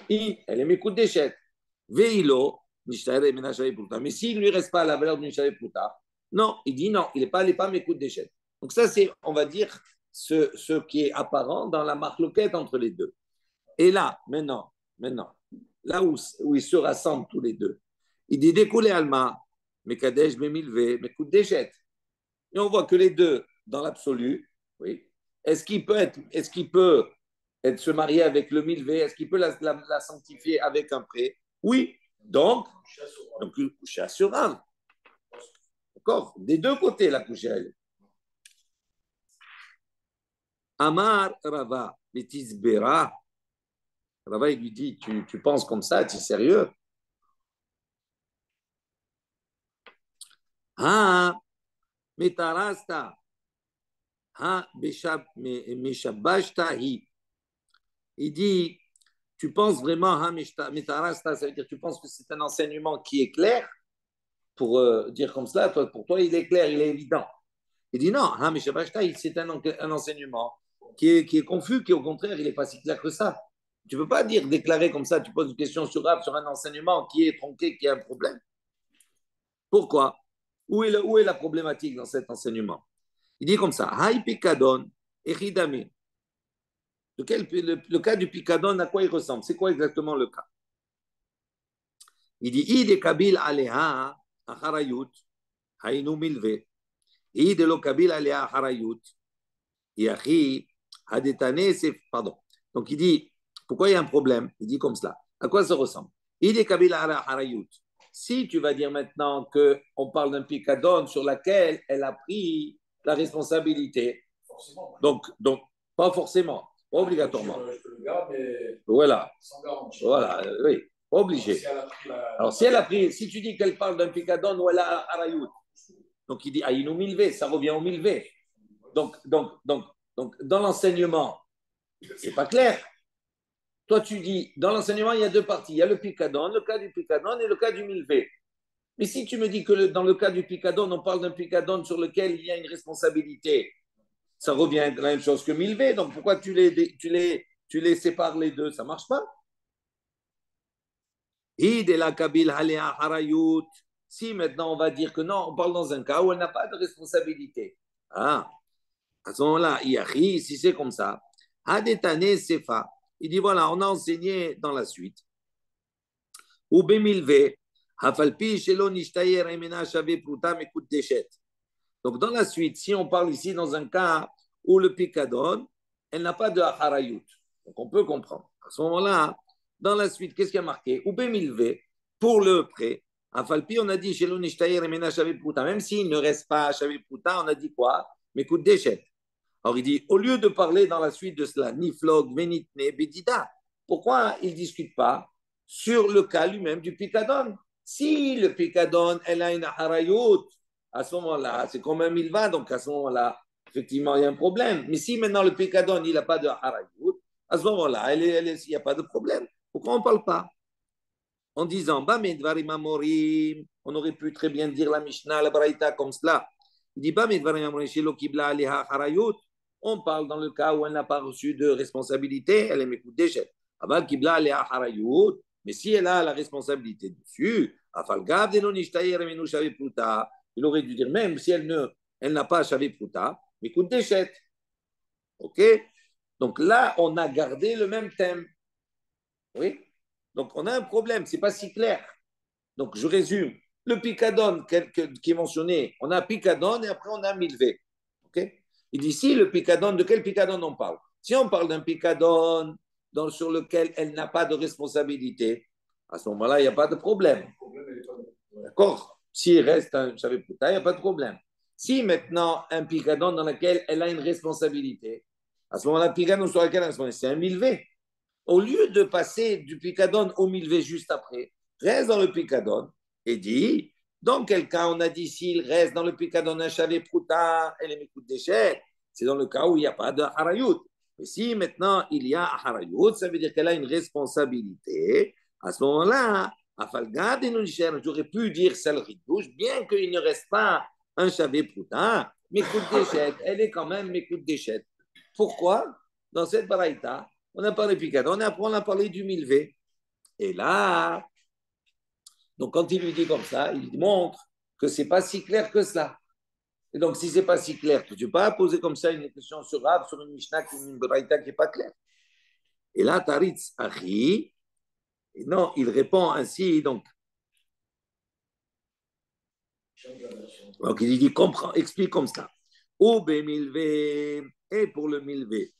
Elle est mes coups d'échec. Veilo, nishtayer emena, j'avais bruta. Mais s'il ne lui reste pas la valeur d'une j'avais pruta, non, il dit non, il n'est pas mes coups d'échec. Donc ça, c'est, on va dire, ce qui est apparent dans la marloquette entre les deux. Et là, maintenant, là où ils se rassemblent tous les deux, il dit découlé Alma, Mekadesh, Bemilve, Mekout Déchet. Et on voit que les deux, dans l'absolu, oui. Est-ce qu'il peut se marier avec le Milve? Est-ce qu'il peut la sanctifier avec un prêt? Oui. Donc coucher assurable. D'accord? Des deux côtés, la coucher elle. Amar Rava, Betisbera. Rava, il lui dit, tu penses comme ça, tu es sérieux? Ah, metarasta, ah, meshabashtahi. Il dit, tu penses vraiment, ah, metarasta, ça veut dire, tu penses que c'est un enseignement qui est clair, pour dire comme cela, pour toi, il est clair, il est évident. Il dit non, ah, meshabashtahi, c'est un enseignement qui est confus, qui au contraire, il n'est pas si clair que ça. Tu ne peux pas dire, déclarer comme ça, tu poses une question sur un enseignement qui est tronqué, qui a un problème. Pourquoi? Où est la problématique dans cet enseignement? Il dit comme ça, Haï Pikadon, Echidame. Le cas du Pikadon, à quoi il ressemble? C'est quoi exactement le cas? Il dit, Ide Kabil Aleha, Acharayut, Haïnu Milve. Ide lo Kabil Aleha, Acharayut. Yahi, Hadetane, c'est. Pardon. Donc il dit, pourquoi il y a un problème? Il dit comme cela. À quoi ça ressemble? Ide Kabil Aleha, Acharayut. Si tu vas dire maintenant qu'on parle d'un Pikadon sur laquelle elle a pris la responsabilité, donc pas forcément, pas obligatoirement. Je peux le garder, mais voilà. Sans garantie. Voilà, oui, pas obligé. Alors, si elle a pris, si tu dis qu'elle parle d'un Pikadon ou elle a Arayout, donc il dit Aïnou Milvé, ça revient au Milvé. Donc, dans l'enseignement, c'est pas clair. Toi, tu dis, dans l'enseignement, il y a deux parties. Il y a le Pikadon, le cas du Pikadon et le cas du Milvé. Mais si tu me dis que dans le cas du Pikadon, on parle d'un Pikadon sur lequel il y a une responsabilité, ça revient à la même chose que Milvé. Donc pourquoi tu les sépares les deux? Ça ne marche pas. Si maintenant on va dire que non, on parle dans un cas où elle n'a pas de responsabilité. Ah, à ce moment-là, si c'est comme ça, Hadetane Sefa. Il dit voilà, on a enseigné dans la suite. Ou Bemilvé. Donc, dans la suite, si on parle ici dans un cas où le Pikadon, elle n'a pas de Harayut. Donc, on peut comprendre. À ce moment-là, dans la suite, qu'est-ce qui a marqué? Ou Bemilvé, pour le prêt, Afalpi, on a dit chez même s'il ne reste pas Shavipruta, on a dit quoi? Mais coup d'échec. Alors, il dit, au lieu de parler dans la suite de cela, Niflog, Venitne, Bedida, pourquoi il ne discute pas sur le cas lui-même du Pikadon? Si le Pikadon, elle a une Harayut, à ce moment-là, c'est comme un milva, donc à ce moment-là, effectivement, il y a un problème. Mais si maintenant le Pikadon, il n'a pas de Harayut, à ce moment-là, il n'y a pas de problème. Pourquoi on ne parle pas? En disant, bah, mais Dvarim Amorim, on aurait pu très bien dire la Mishnah, la Braïta comme cela. Il dit, bah, mais Dvarim Amorim, Shelo Kibla Aleha Harayut, on parle dans le cas où elle n'a pas reçu de responsabilité, elle est m'écoute déjà. Aval Kibla Aleha Harayut, mais si elle a la responsabilité dessus, il aurait dû dire même si elle n'a pas Shavé Pruta, mais écoute déchette. Ok? Donc là, on a gardé le même thème. Oui? Donc on a un problème, c'est pas si clair. Donc je résume. Le Picadon qui est mentionné, on a Picadon et après on a Milvé. Ok? Il dit si le picadon, de quel picadon on parle? Si on parle d'un picadon sur lequel elle n'a pas de responsabilité, à ce moment-là, il n'y a pas de problème. D'accord? S'il reste un chavéputa, il n'y a pas de problème. Si maintenant un picadon dans lequel elle a une responsabilité, à ce moment-là, le picadon sur lequel elle a une responsabilité, c'est un milvé. Au lieu de passer du picadon au milvé juste après, reste dans le picadon et dit, dans quel cas on a dit s'il reste dans le picadon un chavéputa, elle écoute déchet, c'est dans le cas où il n'y a pas de harayut. Mais si maintenant il y a harayut, ça veut dire qu'elle a une responsabilité. À ce moment-là, j'aurais pu dire celle ridouche, bien qu'il ne reste pas un chavé proutin, mais coup de déchet, elle est quand même mes coups de déchet. Pourquoi? Dans cette baraïta, on a parlé picadon, et après on a parlé du milvé. Et là, donc quand il lui dit comme ça, il montre que c'est pas si clair que cela. Et donc, si c'est pas si clair, tu ne peux pas poser comme ça une question sur Rav, sur une Mishnah, une baraïta qui n'est pas claire. Et là, Taritz Achi, non, il répond ainsi, donc il dit, comprends, explique comme ça. Ou milvé, et pour le milvé.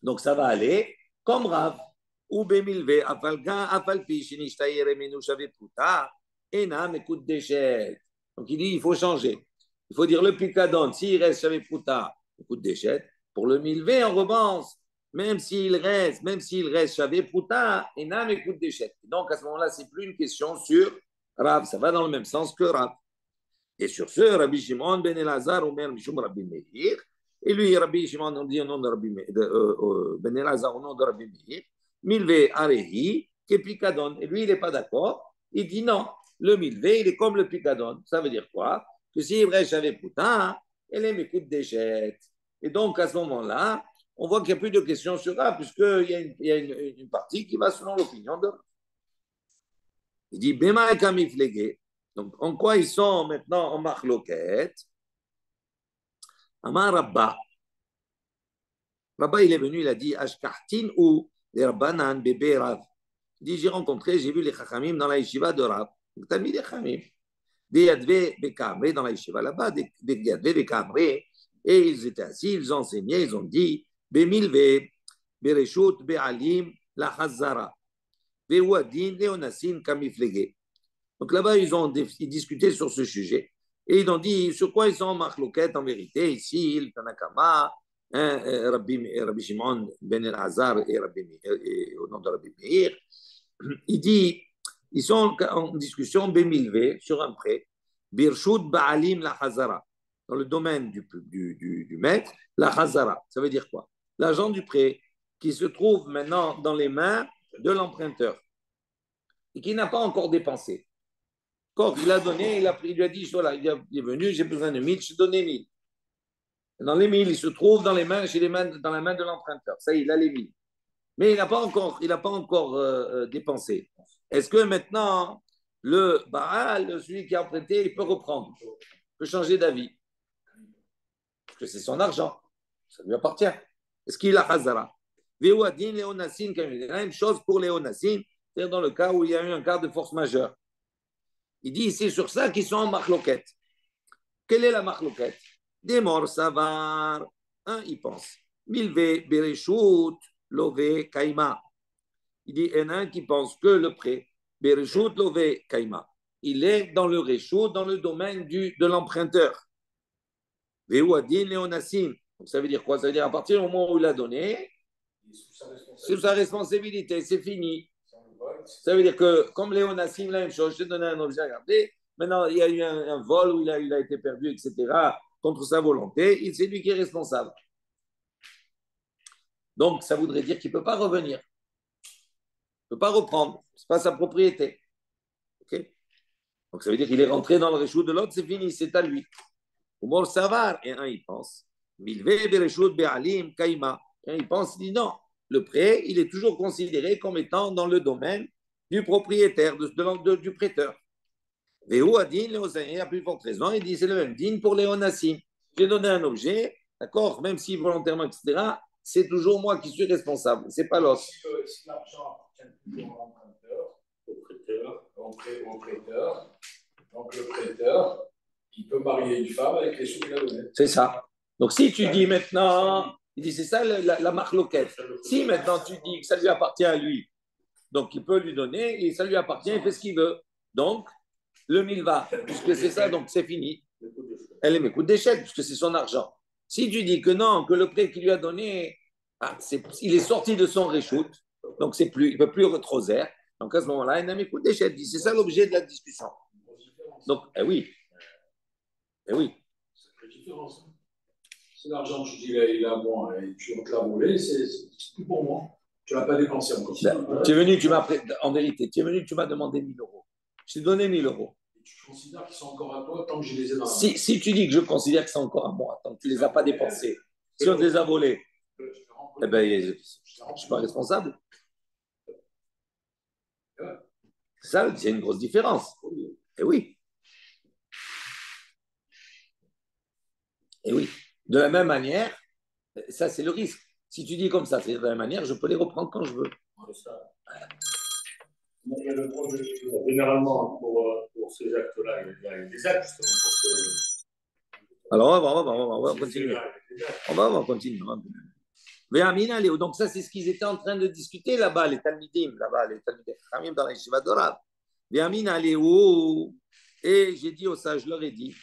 Donc ça va aller comme Rav. Ou milvé, afalga, afalpi, shinishtaïr, emenu, shaveputa, enam, écoute déchet. Donc il dit, il faut changer. Il faut dire le picadon, s'il reste shaveputa, écoute déchet. Pour le milvé, en revanche, même s'il reste shaveputa, enam, écoute déchet. Donc à ce moment-là, c'est plus une question sur Rav, ça va dans le même sens que Rav. Et sur ce, Rabbi Shimon ben Elazar, Omer Mishum Rabbi Meir, et lui, Rabbi Shimon, on dit au nom de Rabbi ben Elazar, au nom de Rabbi Meir, Milvé Arehi, qui est Picadon. Et lui, il n'est pas d'accord. Il dit non, le Milvé, il est comme le Picadon. Ça veut dire quoi? Que si reste avec Poutin, elle est mes coups de déchet. Et donc, à ce moment-là, on voit qu'il n'y a plus de questions sur ça, puisqu'il y a une partie qui va selon l'opinion de. Il dit Bema et Kamiflégué. Donc, en quoi ils sont maintenant en marloquette? Amar Rabba. Rabba, il est venu, il a dit Ashkartin ou les Rabbanan, bébé Rav. Il dit j'ai vu les Chachamim dans la yeshiva de Rav. Tu as mis les Chachamim. Des Yadve Bekamre dans la yeshiva là-bas, des Yadve Bekamre. Et ils étaient assis, ils enseignaient, ils ont dit Bemilve, Bereshut, Be'alim, la Hazara. Be'uadin, Leonasin, Kamiflege. Donc là-bas, ils discutaient sur ce sujet. Et ils ont dit sur quoi ils sont en marloquette en vérité. Ici, le Tanakama, Rabbi Shimon ben El-Hazar et au nom de Rabbi Meir, il dit ils sont en discussion Bemilvé sur un prêt, Birshut Ba'alim la Hazara, dans le domaine du maître, la Hazara. Ça veut dire quoi? L'argent du prêt qui se trouve maintenant dans les mains de l'emprunteur et qui n'a pas encore dépensé. Quand il a donné, il lui a dit, voilà, il est venu, j'ai besoin de 1000, je te donnais 1000. Dans les 1000, il se trouve dans la main de l'emprunteur. Ça, il a les 1000. Mais il n'a pas encore dépensé. Est-ce que maintenant, le Baal, celui qui a emprunté, il peut reprendre? Il peut changer d'avis? Parce que c'est son argent. Ça lui appartient. Est-ce qu'il a Hazara? Veouadin, Léonassin, la même chose pour Léonassin, c'est-à-dire dans le cas où il y a eu un cas de force majeure. Il dit, c'est sur ça qu'ils sont en marloquette. Quelle est la marloquette? Des morts savar. Un, il pense. Milvé, Bereshut, Lové, Kaima. Il dit, il y en a un qui pense que le prêt, Bereshut, Lové, Kaima, il est dans le réchaud, dans le domaine de l'emprunteur. Veouadin, Léonassim. Donc ça veut dire quoi? Ça veut dire à partir du moment où il a donné, c'est sous sa responsabilité, c'est fini. Ça veut dire que, comme Léonassim, la même chose, je t'ai donné un objet à garder, maintenant il y a eu un vol où il a été perdu, etc., contre sa volonté, c'est lui qui est responsable. Donc ça voudrait dire qu'il ne peut pas revenir, il ne peut pas reprendre, ce n'est pas sa propriété. Okay? Donc ça veut dire qu'il est rentré dans le réchaud de l'autre, c'est fini, c'est à lui. Umor Savar, et un il pense, Milvé, Bereshut, Be'alim, Kaima. Et un il pense, il dit non, le prêt, il est toujours considéré comme étant dans le domaine du propriétaire, du prêteur. Véhou a dit, il a plus forte raison, il dit c'est le même digne pour Léonassim. J'ai donné un objet, d'accord, même si volontairement, etc., c'est toujours moi qui suis responsable, c'est pas l'autre. Si l'argent appartient toujours à l'emprunteur, au prêteur, donc le prêteur, il peut marier une femme avec les sous qu'il a donnés. C'est ça. Donc, si tu dis maintenant, il dit c'est ça la marloquette. Si maintenant tu dis que ça lui appartient à lui, donc il peut lui donner et ça lui appartient, il fait ce qu'il veut. Donc, le milva, puisque c'est ça, donc c'est fini. Elle est m'écoute d'échec, puisque c'est son argent. Si tu dis que non, que le prêt qu'il lui a donné, il est sorti de son reshoot, donc c'est plus, il ne peut plus retroser. Donc à ce moment-là, il a m'écoute d'échec. C'est ça l'objet de la discussion. Donc, oui. Oui. C'est une différence. Si l'argent, tu dis, il est à moi et tu te l'as volé, c'est tout pour moi. Tu ne l'as pas dépensé encore. Tu es venu, en vérité, tu es venu, tu m'as demandé 1000 euros. Je t'ai donné 1000 euros. Et tu considères qu'ils sont encore à toi tant que je les ai dans la main. Si tu dis que je considère que c'est encore à moi, tant que tu ne les as pas dépensés, si on te les a volés, eh ben, je ne suis pas responsable. Ça, c'est une grosse différence. Et oui. Et oui. De la même manière, ça, c'est le risque. Si tu dis comme ça, c'est de la même manière, je peux les reprendre quand je veux. Il y a le droit de généralement, pour ces actes-là, il y a des actes justement pour que. Alors, on va continuer. On va continuer. Donc, ça, c'est ce qu'ils étaient en train de discuter là-bas, les Talmidim, Talmidim dans la Yeshiva d'Orav. Et j'ai dit aux sages, je leur ai dit,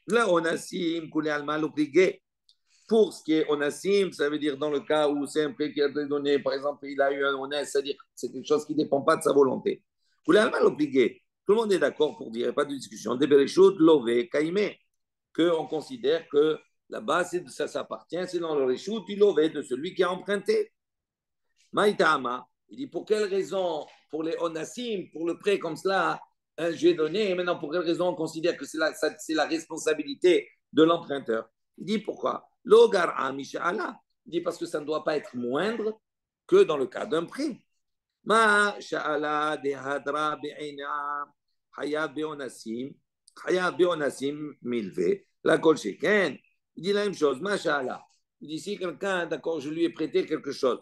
là, Onassim, Koulé Alma, l'obligé. Pour ce qui est Onassim, ça veut dire dans le cas où c'est un prêt qui a été donné, par exemple, il a eu un Onas, c'est-à-dire c'est quelque chose qui ne dépend pas de sa volonté. Koulé Alma, l'obligé. Tout le monde est d'accord pour dire, pas de discussion. Debereshut, Lové, Kaimé. Qu'on considère que là-bas, ça s'appartient, c'est dans le Reshut, il Lové, de celui qui a emprunté. Maïtama, il dit pour quelle raison, pour les Onassim, pour le prêt comme cela, je lui ai donné, et maintenant pour quelle raison on considère que c'est la responsabilité de l'emprunteur. Il dit pourquoi Logar Mishala. Il dit parce que ça ne doit pas être moindre que dans le cas d'un prêt. Ma Sha'ala de Hadra Be'ina Hayab Be'onassim Hayab Be'onassim Milve la Kol Sheken. Il dit la même chose. Ma Sha'ala. Il dit si quelqu'un, d'accord, je lui ai prêté quelque chose.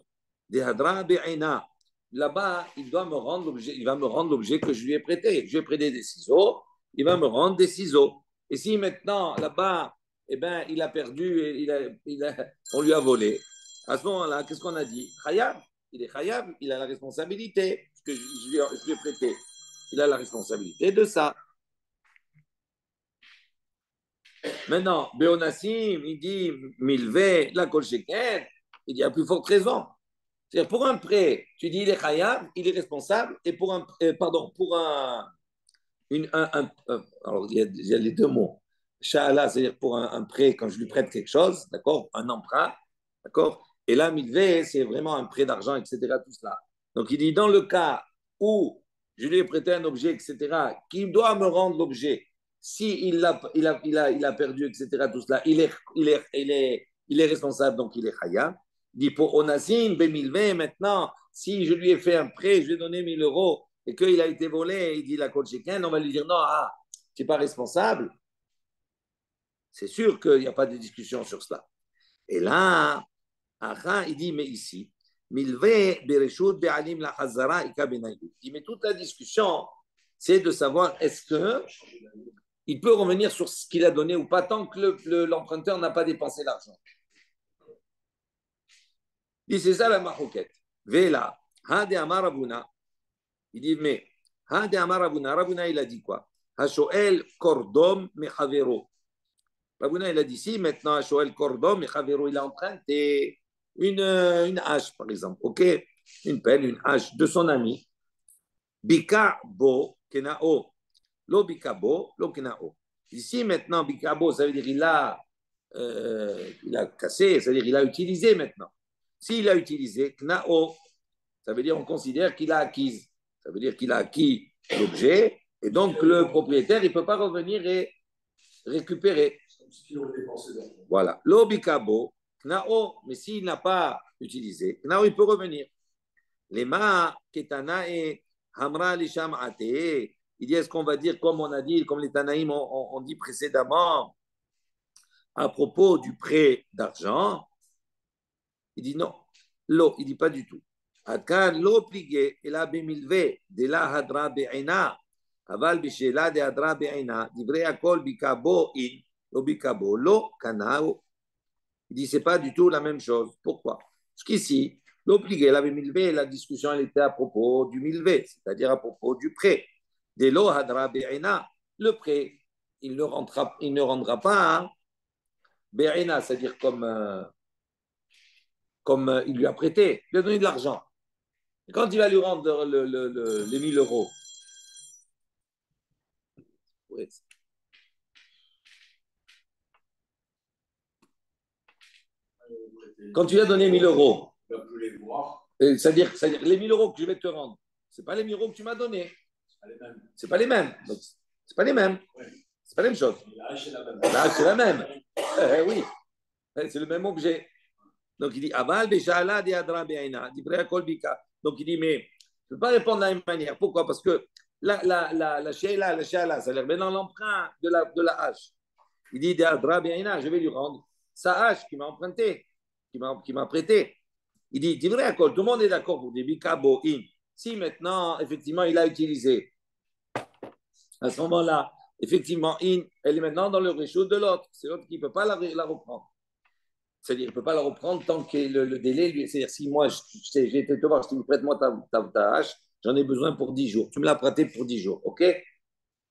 De Hadra Be'ina. Là-bas, il va me rendre l'objet que je lui ai prêté. Je lui ai prêté des ciseaux, il va me rendre des ciseaux. Et si maintenant, là-bas, eh ben, il a perdu, on lui a volé, à ce moment-là, qu'est-ce qu'on a dit Khayab, il est Khayab, il a la responsabilité, ce que je lui ai prêté. Il a la responsabilité de ça. Maintenant, Beonassim, il dit Milvé, la Kolcheken, il dit à plus forte raison. C'est-à-dire, pour un prêt, tu dis il est khayab, il est responsable, et pour un, pour alors il y a les deux mots. Sha'ala, c'est-à-dire pour un prêt, quand je lui prête quelque chose, d'accord, un emprunt, d'accord, et là, milvé, c'est vraiment un prêt d'argent, etc., tout cela. Donc, il dit, dans le cas où je lui ai prêté un objet, etc., qui doit me rendre l'objet, si il a perdu, etc., tout cela, il est responsable, donc il est khayab. Il dit pour Onassim, Bemilvé, maintenant, si je lui ai fait un prêt, je lui ai donné 1000 euros et qu'il a été volé, il dit la coach on va lui dire non, tu n'es pas responsable. C'est sûr qu'il n'y a pas de discussion sur cela. Et là, il dit, mais ici, Milvé, Bereshut, Be'alim, la Hazara, Ika Benayou. Il dit, mais toute la discussion, c'est de savoir est-ce qu'il peut revenir sur ce qu'il a donné ou pas tant que l'emprunteur n'a pas dépensé l'argent. Il dit, c'est ça la maroquette. Vela, Hade Amar Abuna. Il dit, mais, Hade Amar Abuna. Rabuna, il a dit quoi Hashoel Kordom Mechavero. Rabuna, il a dit, si maintenant Hashoel Kordom Mechavero, il a emprunté une hache, par exemple, ok une pelle, une hache de son ami. Bika Bo Kenao. Lo Bika Bo, Lo Kenao. Ici, maintenant, Bika Bo, ça veut dire il a cassé, c'est-à-dire il a utilisé maintenant. S'il a utilisé, Knao, ça veut dire on considère qu'il a acquis. Ça veut dire qu'il a acquis l'objet, et donc le propriétaire, il ne peut pas revenir et récupérer. Voilà. L'obikabo, Knao, mais s'il n'a pas utilisé, Knao, il peut revenir. Les ma, Ketana et Hamra Lisham Ate, il dit, est-ce qu'on va dire, comme on a dit, comme les Tanaïm ont dit précédemment, à propos du prêt d'argent, il dit non. L'eau, il dit pas du tout. Adkan l'eau plié, il a bemilvé, de la hadra be'ina, aval bishela de hadra be'ina, divrei akol bikabo in, lo bikabo, lo kanao, Il dit, c'est pas du tout la même chose. Pourquoi? Parce qu'ici, l'obligé, l'avait milvé, la discussion, elle était à propos du milvé, c'est-à-dire à propos du prêt. Dès lo hadra be'ena, le prêt, il ne rendra pas hein, be'ena, c'est-à-dire comme il lui a prêté, il lui a donné de l'argent. Et quand il va lui rendre les 1000 euros, oui, quand tu lui as donné 1000 euros, il ne va plus les voir. c'est-à-dire les 1000 euros que je vais te rendre, ce n'est pas les 1000 euros que tu m'as donnés. C'est pas les mêmes. Donc, c'est pas les mêmes. Oui. C'est pas la même chose. Là, c'est la même. Là, c'est la même. Oui, c'est le même objet. Donc il dit Aval Béchala de Adra Be'aina, d'Ibrea Kolbika. Donc il dit mais je ne peux pas répondre de la même manière. Pourquoi? Parce que la Sheila, ça a l'air bien dans l'emprunt de la hache. Il dit de Adra Be'aina, je vais lui rendre sa hache qui m'a emprunté, qui m'a prêté. Il dit d'Ibrea Kol, tout le monde est d'accord pour des Bikabo in. Si maintenant, effectivement, il a utilisé, à ce moment-là, effectivement, elle est maintenant dans le réchaud de l'autre. C'est l'autre qui ne peut pas la reprendre. C'est-à-dire, il ne peut pas la reprendre tant que le délai lui. C'est-à-dire, si moi, j'ai été te voir, je te dis, prête-moi ta hache, j'en ai besoin pour 10 jours. Tu me l'as prêté pour 10 jours, OK?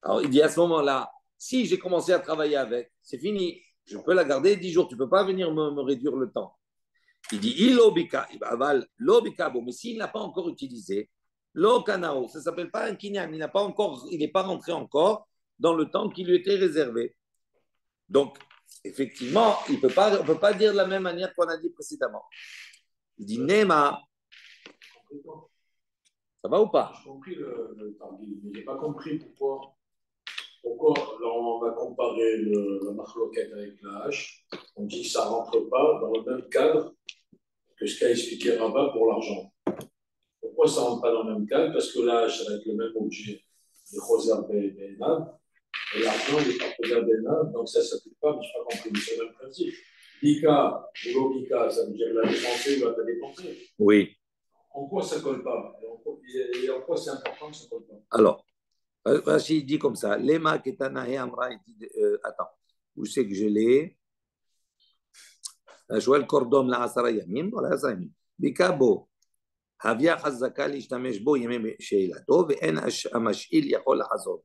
Alors, il dit à ce moment-là, si j'ai commencé à travailler avec, c'est fini. Je peux la garder 10 jours. Tu ne peux pas venir me réduire le temps. Il dit, il obika, il aval, l'obika, bon, mais s'il n'a pas encore utilisé, l'okanao, ça ne s'appelle pas un kinyan, il n'est pas rentré encore dans le temps qui lui était réservé. Donc, effectivement, on ne peut pas dire de la même manière qu'on a dit précédemment. Il dit, Nema, ça va ou pas? J'ai compris le target, mais je n'ai pas compris pourquoi alors on va comparer la marloquette avec la hache. On dit que ça ne rentre pas dans le même cadre que ce qu'a expliqué Rabat pour l'argent. Pourquoi ça ne rentre pas dans le même cadre? Parce que la hache, avec le même objet, les Roser Benab, et l'argent n'est pas Roser Benab, donc ça ne s'applique pas, mais je n'ai pas compris, c'est le même principe. Bika ou l'obika, ça veut dire la dépenser ou la pas dépenser. Oui. En quoi ça ne colle pas? Et en quoi c'est important que ça ne colle pas? Alors, Rachid dit comme ça, Lema ketanahe amra, attends, où c'est que je l'ai? Joël Cordom la asara yamim, voilà, asara yamim. Bikabo, havia chazaka להשתמש בו ימי שאלתו, ואין המשאיל יכול לחזור.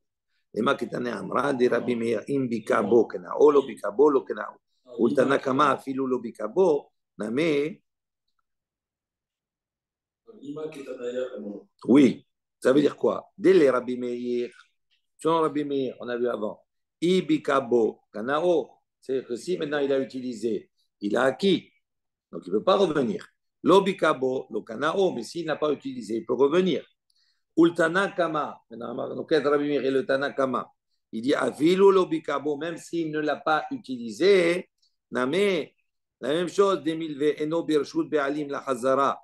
למה קטנה אמרה דרבי מאיר, אם ביכה בו קנאו, לא ביכה בו, לא קנאו. ולתנא קמא אפילו לא ביכה בו, נמי. Oui, ça veut dire quoi? Dès les Rabbi Meir, selon Rabbi Meir, on a vu avant, Ibikabo, Kanao, c'est-à-dire que si maintenant il a utilisé, il a acquis, donc il ne peut pas revenir. L'Obikabo, le Kanao, mais s'il n'a pas utilisé, il peut revenir. Ultana Kama, maintenant, donc Rabbi Meir et le Tanakama, il dit Afilu l'Obikabo, même s'il ne l'a pas utilisé, Namé, la même chose, Demilve, Eno Birshut Be'alim la Hazara.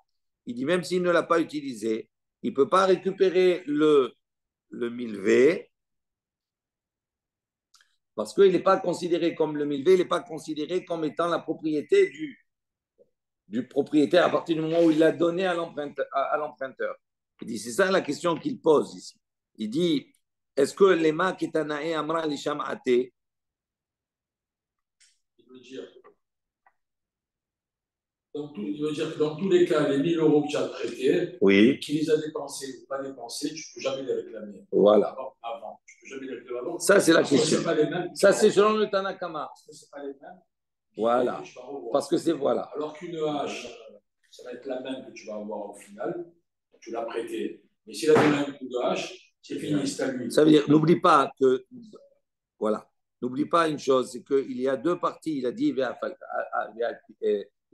Il dit même s'il ne l'a pas utilisé, il ne peut pas récupérer le milvé parce qu'il n'est pas considéré comme le milvé, il n'est pas considéré comme étant la propriété du propriétaire à partir du moment où il l'a donné à l'emprunteur. Il dit c'est ça la question qu'il pose ici. Il dit est-ce que les ma ketanae amra lisham ate? Il veut dire que dans tous les cas, les 1000 euros que tu as prêtés, oui, qui les a dépensés ou pas dépensés, tu ne peux jamais les réclamer. Voilà. Avant. Tu ne peux jamais les réclamer avant. Ça, c'est la question. C'est pas les mêmes. Ça, c'est selon le Tanakama. Parce que ce pas les mêmes. Voilà. Parce que c'est voilà. Alors qu'une hache, ça va être la même que tu vas avoir au final. Tu l'as prêté. Mais s'il a donné un coup de hache, c'est fini, c'est à lui. Ça veut dire, n'oublie pas que. Voilà. N'oublie pas une chose, c'est qu'il y a deux parties. Il a dit,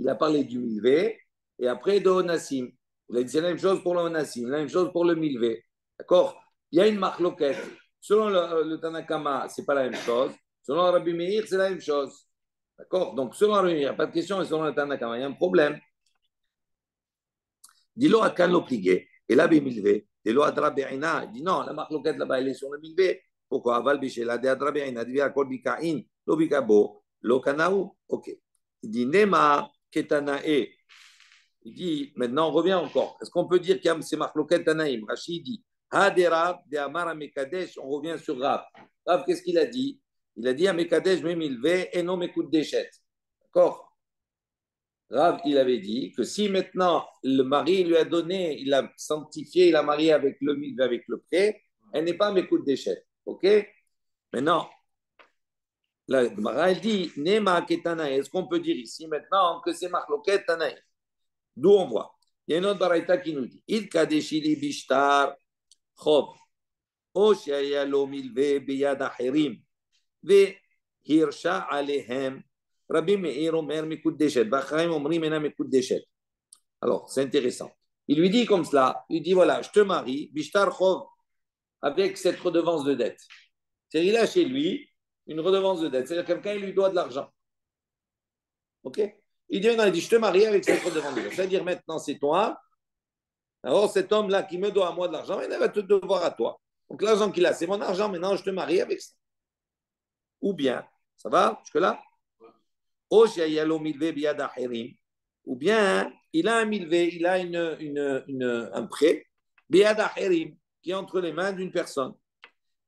il a parlé du milvé et après de Onassim. Il a dit c'est la même chose pour le Onassim, la même chose pour le milvé. D'accord? Il y a une marloquette. Selon le Tanakama, ce n'est pas la même chose. Selon Rabbi Meir, c'est la même chose. D'accord? Donc, selon Rabbi Meir, pas de question, et selon le Tanakama, il y a un problème. Dis-le à Kan l'obligé. Et là, milvé. Dis-le à Drabeina. Il dit non, la marloquette là-bas, elle est sur le milvé. Pourquoi? Aval Bishela de Drabeina. Il dit à Kol Bikain, lo Bikabo, lo Kanaou. Ok. Il dit Nema Ketanae. Il dit, maintenant on revient encore. Est-ce qu'on peut dire qu'il y a ces marloquettes Tanaïm? Rachid dit, Haderab de Amar Amekadesh, on revient sur Rav. Rav, qu'est-ce qu'il a dit? Il a dit Amekadesh memilve et non mekut déchet. D'accord? Rav, il avait dit que si maintenant le mari lui a donné, il a sanctifié, il a marié avec le milvé, avec le prêt, elle n'est pas Mekoud Deshet. OK? Maintenant, la Gemara, elle dit, Nema Ketanaï. Est-ce qu'on peut dire ici maintenant que c'est Machloket Tanaï? D'où on voit. Il y a une autre baraita qui nous dit, Il Kadeshili Bishtar Chov, O Shaya Lo Milve Biyad Achirim, Ve Hirsha Alehem, Rabbi Meir Omer Mekoud Deshet, Bachraim Omri Mena Mekoud Deshet. Alors, c'est intéressant. Il lui dit comme cela, il dit, voilà, je te marie, Bishtar Chov, avec cette redevance de dette. C'est-à-dire, il a chez lui une redevance de dette. C'est-à-dire, quelqu'un, il lui doit de l'argent. OK? Il dit, non, il dit, je te marie avec cette redevance de dette. C'est-à-dire, maintenant, c'est toi. Alors, cet homme-là qui me doit à moi de l'argent, il va te devoir à toi. Donc, l'argent qu'il a, c'est mon argent. Maintenant, je te marie avec ça. Ou bien, ça va jusque-là? Ou bien, il a un milvé, il a un prêt, qui est entre les mains d'une personne.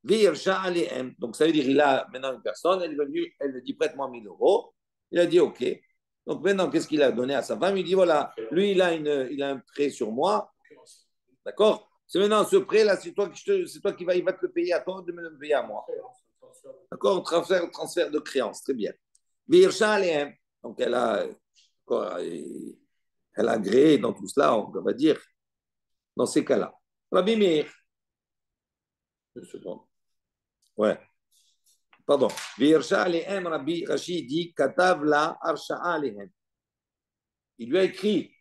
Donc, ça veut dire qu'il a maintenant une personne, elle est venue, elle lui dit prête-moi 1000 euros. Il a dit OK. Donc, maintenant, qu'est-ce qu'il a donné à sa femme? Il dit voilà, lui, il a un prêt sur moi. D'accord? C'est maintenant ce prêt-là, c'est toi qui il va te le payer à toi de me le payer à moi. D'accord? Transfert de créance, très bien. Donc, elle a agréé dans tout cela, on va dire, dans ces cas-là. Rabbi Meir, une seconde. Ouais. Pardon. Virsha alehem, Rabbi Rashi dit, Katav la arsha'a alehem. Il lui a écrit.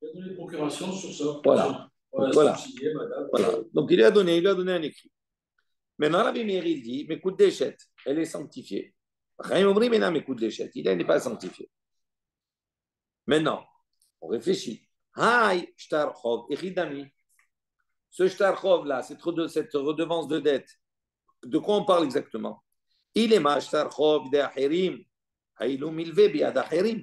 Il a donné une procuration sur ça. Voilà. Voilà. Donc il lui a donné un écrit. Maintenant, Rabbi Meir, il dit, mais Mekoud Deshet, elle est sanctifiée. Chaim Omri, maintenant, Mekoud Deshet, il n'est pas sanctifié. Maintenant, on réfléchit. Haï, Shtar Chov, Echidami. Ce Shtar Chov là, cette redevance de dette, de quoi on parle exactement? Il est ma Shtar Chov de Achirim, Haïlou Milve Biad Achirim.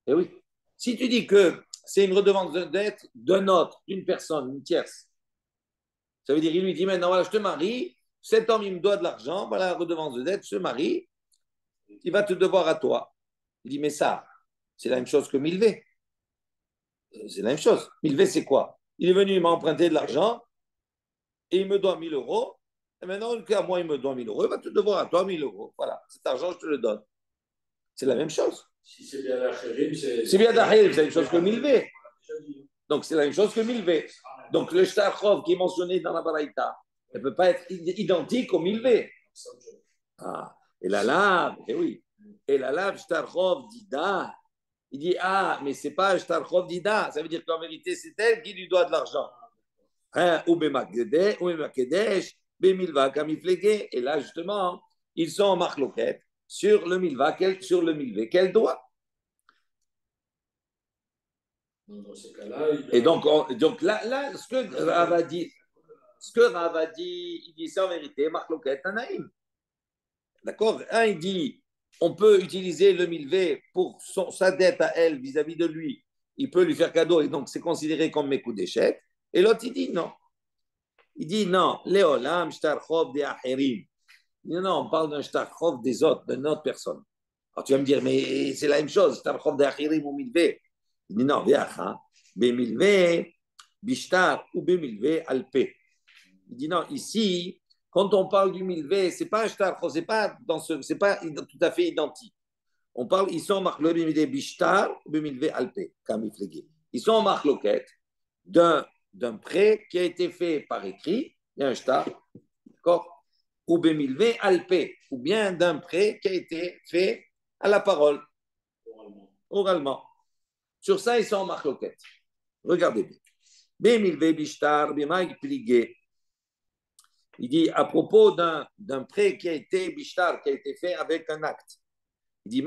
Eh oui. Si tu dis que c'est une redevance de dette d'un autre, d'une personne, une tierce, ça veut dire, il lui dit maintenant, voilà, je te marie, cet homme, il me doit de l'argent, voilà la redevance de dette, je te marie, il va te devoir à toi. Il dit, mais ça, c'est la même chose que Milvé. C'est la même chose. Milvé, c'est quoi? Il est venu, il m'a emprunté de l'argent et il me doit 1000 euros. Et maintenant, à moi, il me doit 1000 euros, il va te devoir à toi 1000 euros. Voilà, cet argent, je te le donne. C'est la même chose. Si c'est bien l'Achirim, c'est bien l'Achirim, c'est la même chose que Milvé. Donc, c'est la même chose que Milvé. Donc, le Shtarchov qui est mentionné dans la Baraïta, ne peut pas être identique au Milvé. Ah, et la lave, eh oui. Et la lave, Shtarchov Dida. Il dit, ah, mais c'est pas Shtarchov Dida. Ça veut dire qu'en vérité, c'est elle qui lui doit de l'argent. Ou Bemakedesh, Bemilva, Kamiflege. Et là, justement, ils sont en marloquette sur le Milva, sur le Milvé qu'elle doit. Dans ces cas-là, et donc là, ce que Rav a dit, il dit ça en vérité, marloquette, Tanaïm. D'accord? Un, il dit, on peut utiliser le milvé pour sa dette à elle vis-à-vis de lui. Il peut lui faire cadeau et donc c'est considéré comme mes coups d'échec. Et l'autre, il dit non. Il dit non, Léolam, Shtarchov, des Acherim. Non, on parle d'un Shtarchov des autres, d'une autre personne. Alors tu vas me dire, mais c'est la même chose, Shtarchov des Acherim ou milvé. Il dit non, Viacha, Bemilvé, Bishtar ou Bemilvé, Alpé. Il dit non, ici, quand on parle du milvé, c'est pas un shtar, c'est pas tout à fait identique. On parle, ils sont en marloquette bishtar ou milvé alpé, kamiflégé. Ils sont en marloquette d'un prêt qui a été fait par écrit, il y a un shtar, d'accord, ou milvé alpé, ou bien d'un prêt qui a été fait à la parole, oralement. Sur ça, ils sont en marloquette. Regardez bien. Bemilvé bishtar, bemaïk pligé. Il dit à propos d'un prêt qui a été bishtar, qui a été fait avec un acte. Il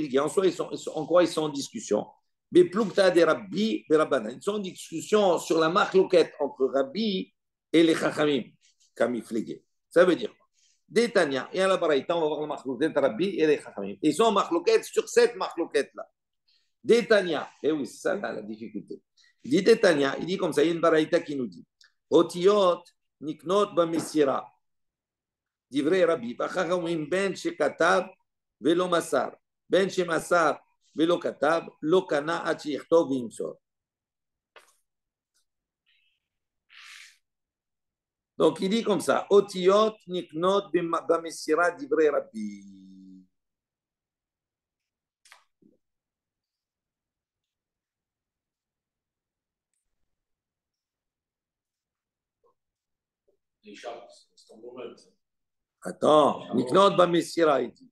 dit en soi, en quoi ils sont en discussion? Ils sont en discussion sur la marloquette entre Rabbi et les Chachamim, kamifligé. Ça veut dire quoi? Détania, et à la Baraïta, on va voir la marloquette Rabbi et les Chachamim. Ils sont en marloquette sur cette marloquette-là. Détania, et oui, c'est ça la difficulté. Il dit Détania, il dit comme ça, il y a une Baraïta qui nous dit Otiyot, Niknot b'mesira. Divrei Rabbi. Bachachamim ben shekatav velo masar, ben shemasar, velo katab, lo kana achi yichtov vimsor. Donc il dit comme ça, Otiot niknot bamesira divrei Rabbi. C'est ton moment. Attends, niknot bamesira, il dit.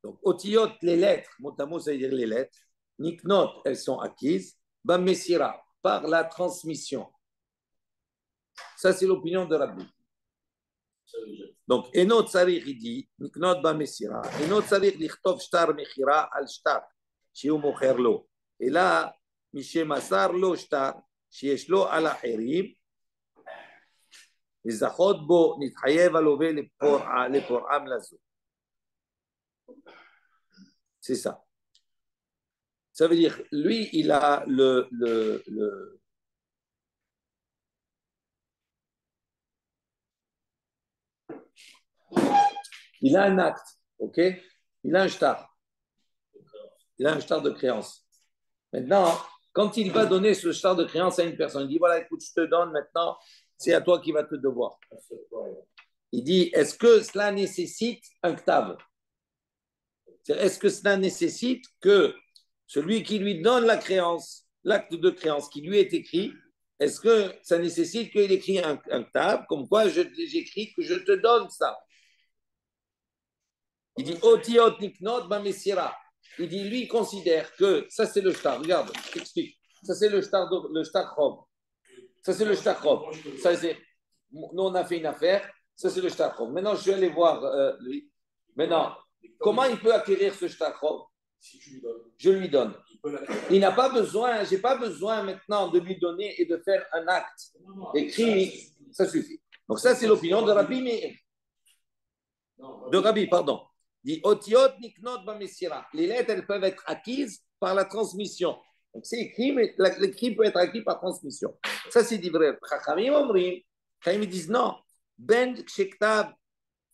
Donc Otiot, les lettres, motamo, ça veut dire les lettres. Niknot, elles sont acquises. Bamesira, par la transmission. Ça, c'est l'opinion de Rabbi. Donc, Eno Tsarich, il dit, Niknot ba Messira, Eno Tsarich lichtov shtar mechira al shtar, shiu mocher lo. Et là, Mishe Masar lo shtar, שיש לו על אחרים, לזכות בו, נתחייב הלווה לפורעם לזו. C'est ça. Ça veut dire, lui, il a il a un acte, ok? Il a un shtar. Il a un shtar de créance. Maintenant, quand il va donner ce shtar de créance à une personne, il dit, voilà, écoute, je te donne maintenant, c'est à toi qui va te devoir. Il dit, est-ce que cela nécessite un ktav? Est-ce que cela nécessite que celui qui lui donne la créance, l'acte de créance qui lui est écrit, est-ce que ça nécessite qu'il écrit un ktav, comme quoi j'écris que je te donne ça? Il dit, Otiot niknot ba mesira. Il dit, lui, il considère que ça, c'est le shtar. Regarde, je t'explique. Ça, c'est le shtar chov. Ça, c'est le shtar chov. Ça, c'est... Nous, on a fait une affaire. Ça, c'est le shtar chov. Maintenant, je suis allé voir lui. Maintenant, comment il peut acquérir ce shtar chov? Je lui donne. Il n'a pas besoin, j'ai pas besoin maintenant de lui donner et de faire un acte écrit. Ça suffit. Donc, ça, c'est l'opinion de Rabbi Meir. De Rabbi, pardon. Dit Otiot niknot bamesira. Les lettres, elles peuvent être acquises par la transmission. Donc c'est écrit, mais l'écrit peut être acquis par transmission. Ça, c'est dit vrai. Chachamim omrim, Chachamim disent non. Ben shektab,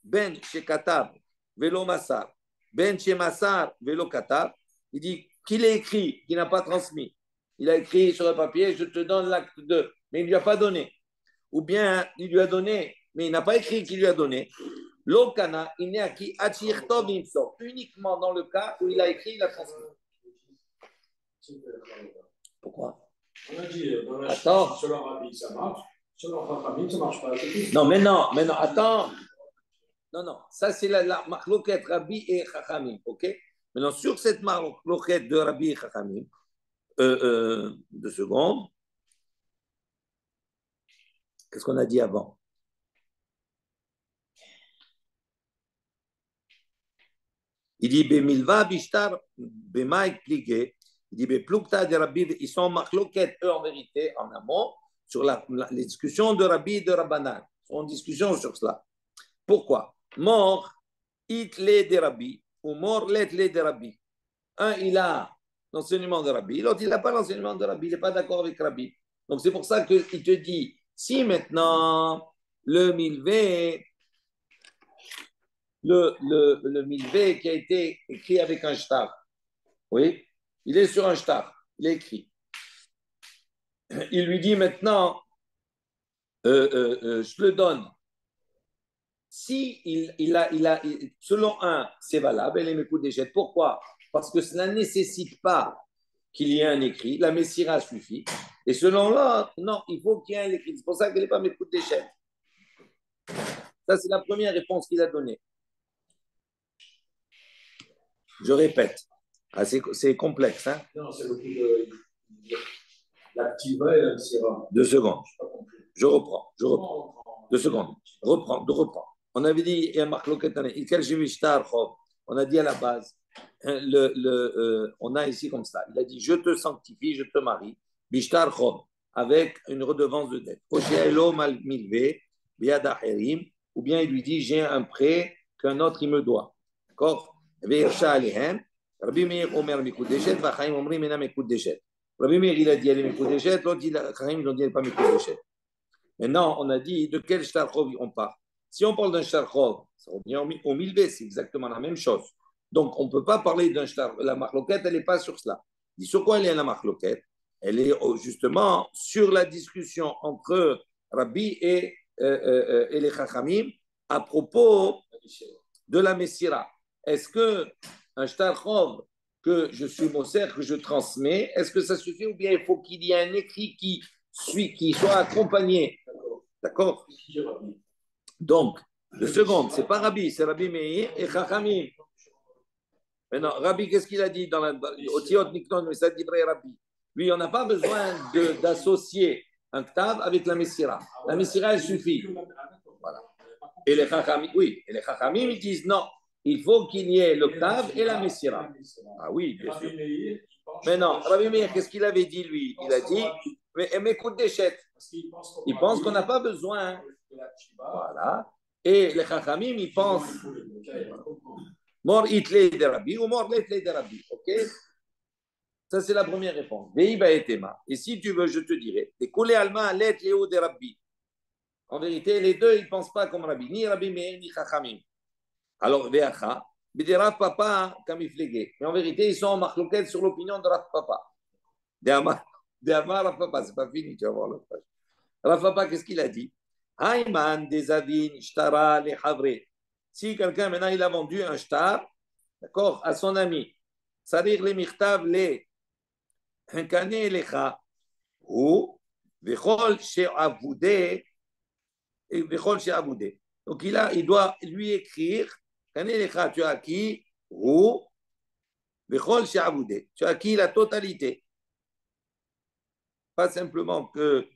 ben shekatab, velo masar, ben shemasar, velo katab. Il dit qu'il a écrit, qu'il n'a pas transmis. Il a écrit sur le papier, je te donne l'acte 2, mais il ne lui a pas donné. Ou bien il lui a donné, mais il n'a pas écrit qu'il lui a donné. L'okana, il n'est acquis achirtov imso, uniquement dans le cas où il a écrit la transmission. Pourquoi? On a dit, attends. Selon Rabbi, ça marche. Selon Rabbi, ça ne marche pas. Non, mais non, attends. Non, ça c'est la machloket Rabbi et Chachamim, ok? Maintenant, sur cette machloket de Rabbi et Chachamim, 2 secondes. Qu'est-ce qu'on a dit avant? Il dit, Bemilva bishtar bemaik pligé. Il dit, Beplukta de Rabbi, ils sont machloket, eux, en vérité, en amont, sur les discussions de Rabbi et de Rabbanan. Ils sont en discussion sur cela. Pourquoi? Mort, itle de Rabbi, ou mort, letle de Rabbi. Un, il a l'enseignement de Rabbi, l'autre, il n'a pas l'enseignement de Rabbi, il n'est pas d'accord avec Rabbi. Donc, c'est pour ça qu'il te dit, si maintenant, le milvé, le milvé qui a été écrit avec un shtar, oui, il est sur un shtar, il est écrit. Il lui dit maintenant, je le donne. Si selon un, c'est valable, elle est mes coups d'échette. Pourquoi? Parce que cela ne nécessite pas qu'il y ait un écrit, la messira suffit. Et selon l'autre, non, il faut qu'il y ait un écrit. C'est pour ça qu'elle n'est pas mes coups d'échette. Ça, c'est la première réponse qu'il a donnée. Je répète. Ah, c'est complexe. Hein? Non, c'est le coup de l'activa et la messira. 2 secondes. Je reprends. 2 secondes. Reprends. On avait dit, on a dit à la base, on a ici comme ça. Il a dit, je te sanctifie, je te marie, bishtar chom, avec une redevance de dette. Ou bien il lui dit, j'ai un prêt qu'un autre il me doit. D'accord? Rabbi Meir omer mikudeshet, vachaim omrim ena mikudeshet. Rabbi Meir il a dit, elle est mikudeshet, l'autre il a dit, elle n'est pas mikudeshet. Maintenant, on a dit de quel shtar chov on parle. Si on parle d'un shtar chov, ça revient au milvé, c'est exactement la même chose. Donc, on ne peut pas parler d'un shtar. La marloquette, elle n'est pas sur cela. Il dit sur quoi elle est la marloquette? Elle est justement sur la discussion entre Rabbi et les Chachamim à propos de la Messira. Est-ce que un shtar chov que je suis Moser, que je transmets, est-ce que ça suffit ou bien il faut qu'il y ait un écrit qui soit accompagné? D'accord? Donc, le second, c'est pas Rabbi, c'est Rabbi Meir et Chachamim. Maintenant, Rabbi, qu'est-ce qu'il a dit dans au Tiot Niknon, mais ça dit vrai Rabbi. Lui, on n'a pas besoin d'associer un Ktav avec la Messira. La Messira, elle suffit. Voilà. Et les Chachamim, oui, et les Chachamim, ils disent non, il faut qu'il y ait le Ktav et la Messira. Ah oui, bien sûr. Mais non, Rabbi Meir, qu'est-ce qu'il avait dit, lui? Il a dit, mais écoute des chètes. Il pense qu'on n'a pas besoin. Voilà. Et les Chachamim, ils pensent mort itlé de Rabbi ou mort letlé de Rabbi. Ok? Ça, c'est la première réponse. Et si tu veux, je te dirai. Et coulé alma let léo de Rabbi. En vérité, les deux, ils ne pensent pas comme Rabbi, ni Rabbi Meir, ni Chachamim. Alors, Veacha, mais Rav Papa, comme il fléguait. Mais en vérité, ils sont en marloquette sur l'opinion de Rav Papa. De Amar Rav Papa, c'est pas fini, tu vas voir le page. Rav Papa, qu'est-ce qu'il a dit? Hayman des avin, shtara, les havre. Si quelqu'un, maintenant, il a vendu un shtar, d'accord, à son ami, sarir les mirtav, les hankane lecha, ou, vechol she'avoudé, et vechol she'avoudé. Donc, il doit lui écrire, kane lecha, tu as acquis, ou, vechol she'avoudé, tu as acquis la totalité. Pas simplement que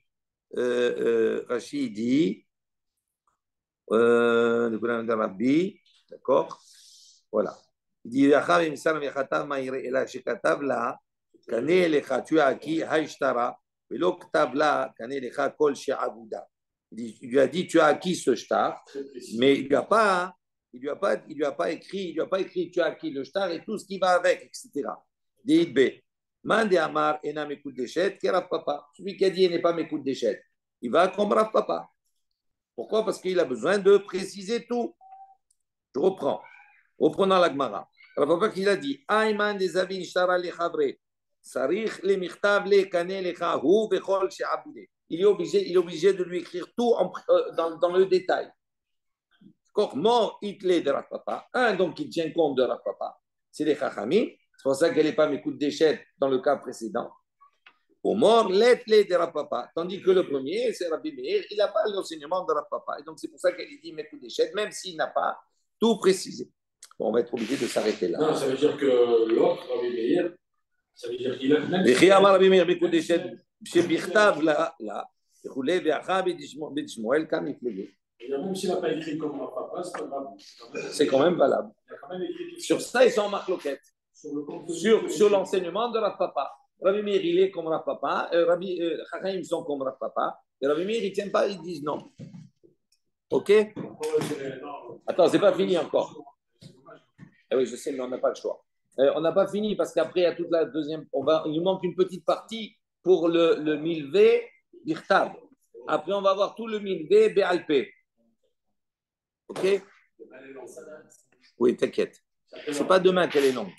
Rachid dit, le Rabbi, d'accord? Voilà. Il dit, tu as acquis, il lui a dit, tu as acquis ce shtar, mais il lui a pas écrit, tu as acquis le shtar et tout ce qui va avec, etc. Dit B. Mande Amar ena mekut déchet, qui Rav Papa. Celui qui a dit, il n'est pas mekut déchet. Il va comme Rav Papa. Pourquoi? Parce qu'il a besoin de préciser tout. Je reprends. Reprenons la Gemara. Rav Papa qui a dit, Ayman des avin shtara le chabre, sarich le mirtav le kane le chahu bechol she'abudé. Il est obligé de lui écrire tout dans le détail. Comment itle de Rav Papa? Un, donc, il tient compte de Rav Papa. C'est les chachamim. C'est pour ça qu'elle n'est pas mekut déchet dans le cas précédent. Au mort, l'être de Rav Papa. Tandis que le premier, c'est Rabbi Meir, il n'a pas l'enseignement de Rav Papa. Et donc, c'est pour ça qu'elle dit mekut déchet, même s'il n'a pas tout précisé. Bon, on va être obligé de s'arrêter là. Non, ça veut dire que l'autre, Rabbi Meir, ça veut dire qu'il a même. Vechi amar Rabbi Meir mekut déchet, shebichtav là, וכולי, ואחר בית שמואל כאן מפלגה. Même s'il n'a pas écrit comme Rav Papa, c'est pas grave. C'est quand même valable. Il a quand même écrit sur ça, ils sont en marloquette. Sur l'enseignement de Rav Papa. Rabbi Meir, il est comme Rav Papa. Rabbi Chachamim sont comme Rav Papa. Et Rabbi Meir, ils ne tiennent pas, ils disent non. Ok? Attends, c'est pas fini encore. Eh oui, je sais, mais on n'a pas le choix. On n'a pas fini parce qu'après, il y a toute la deuxième. Il nous manque une petite partie pour le milvé d'Irtab. Après, on va voir tout le milvé Béalpé. Ok? Oui, t'inquiète. C'est pas demain qu'elle est longue.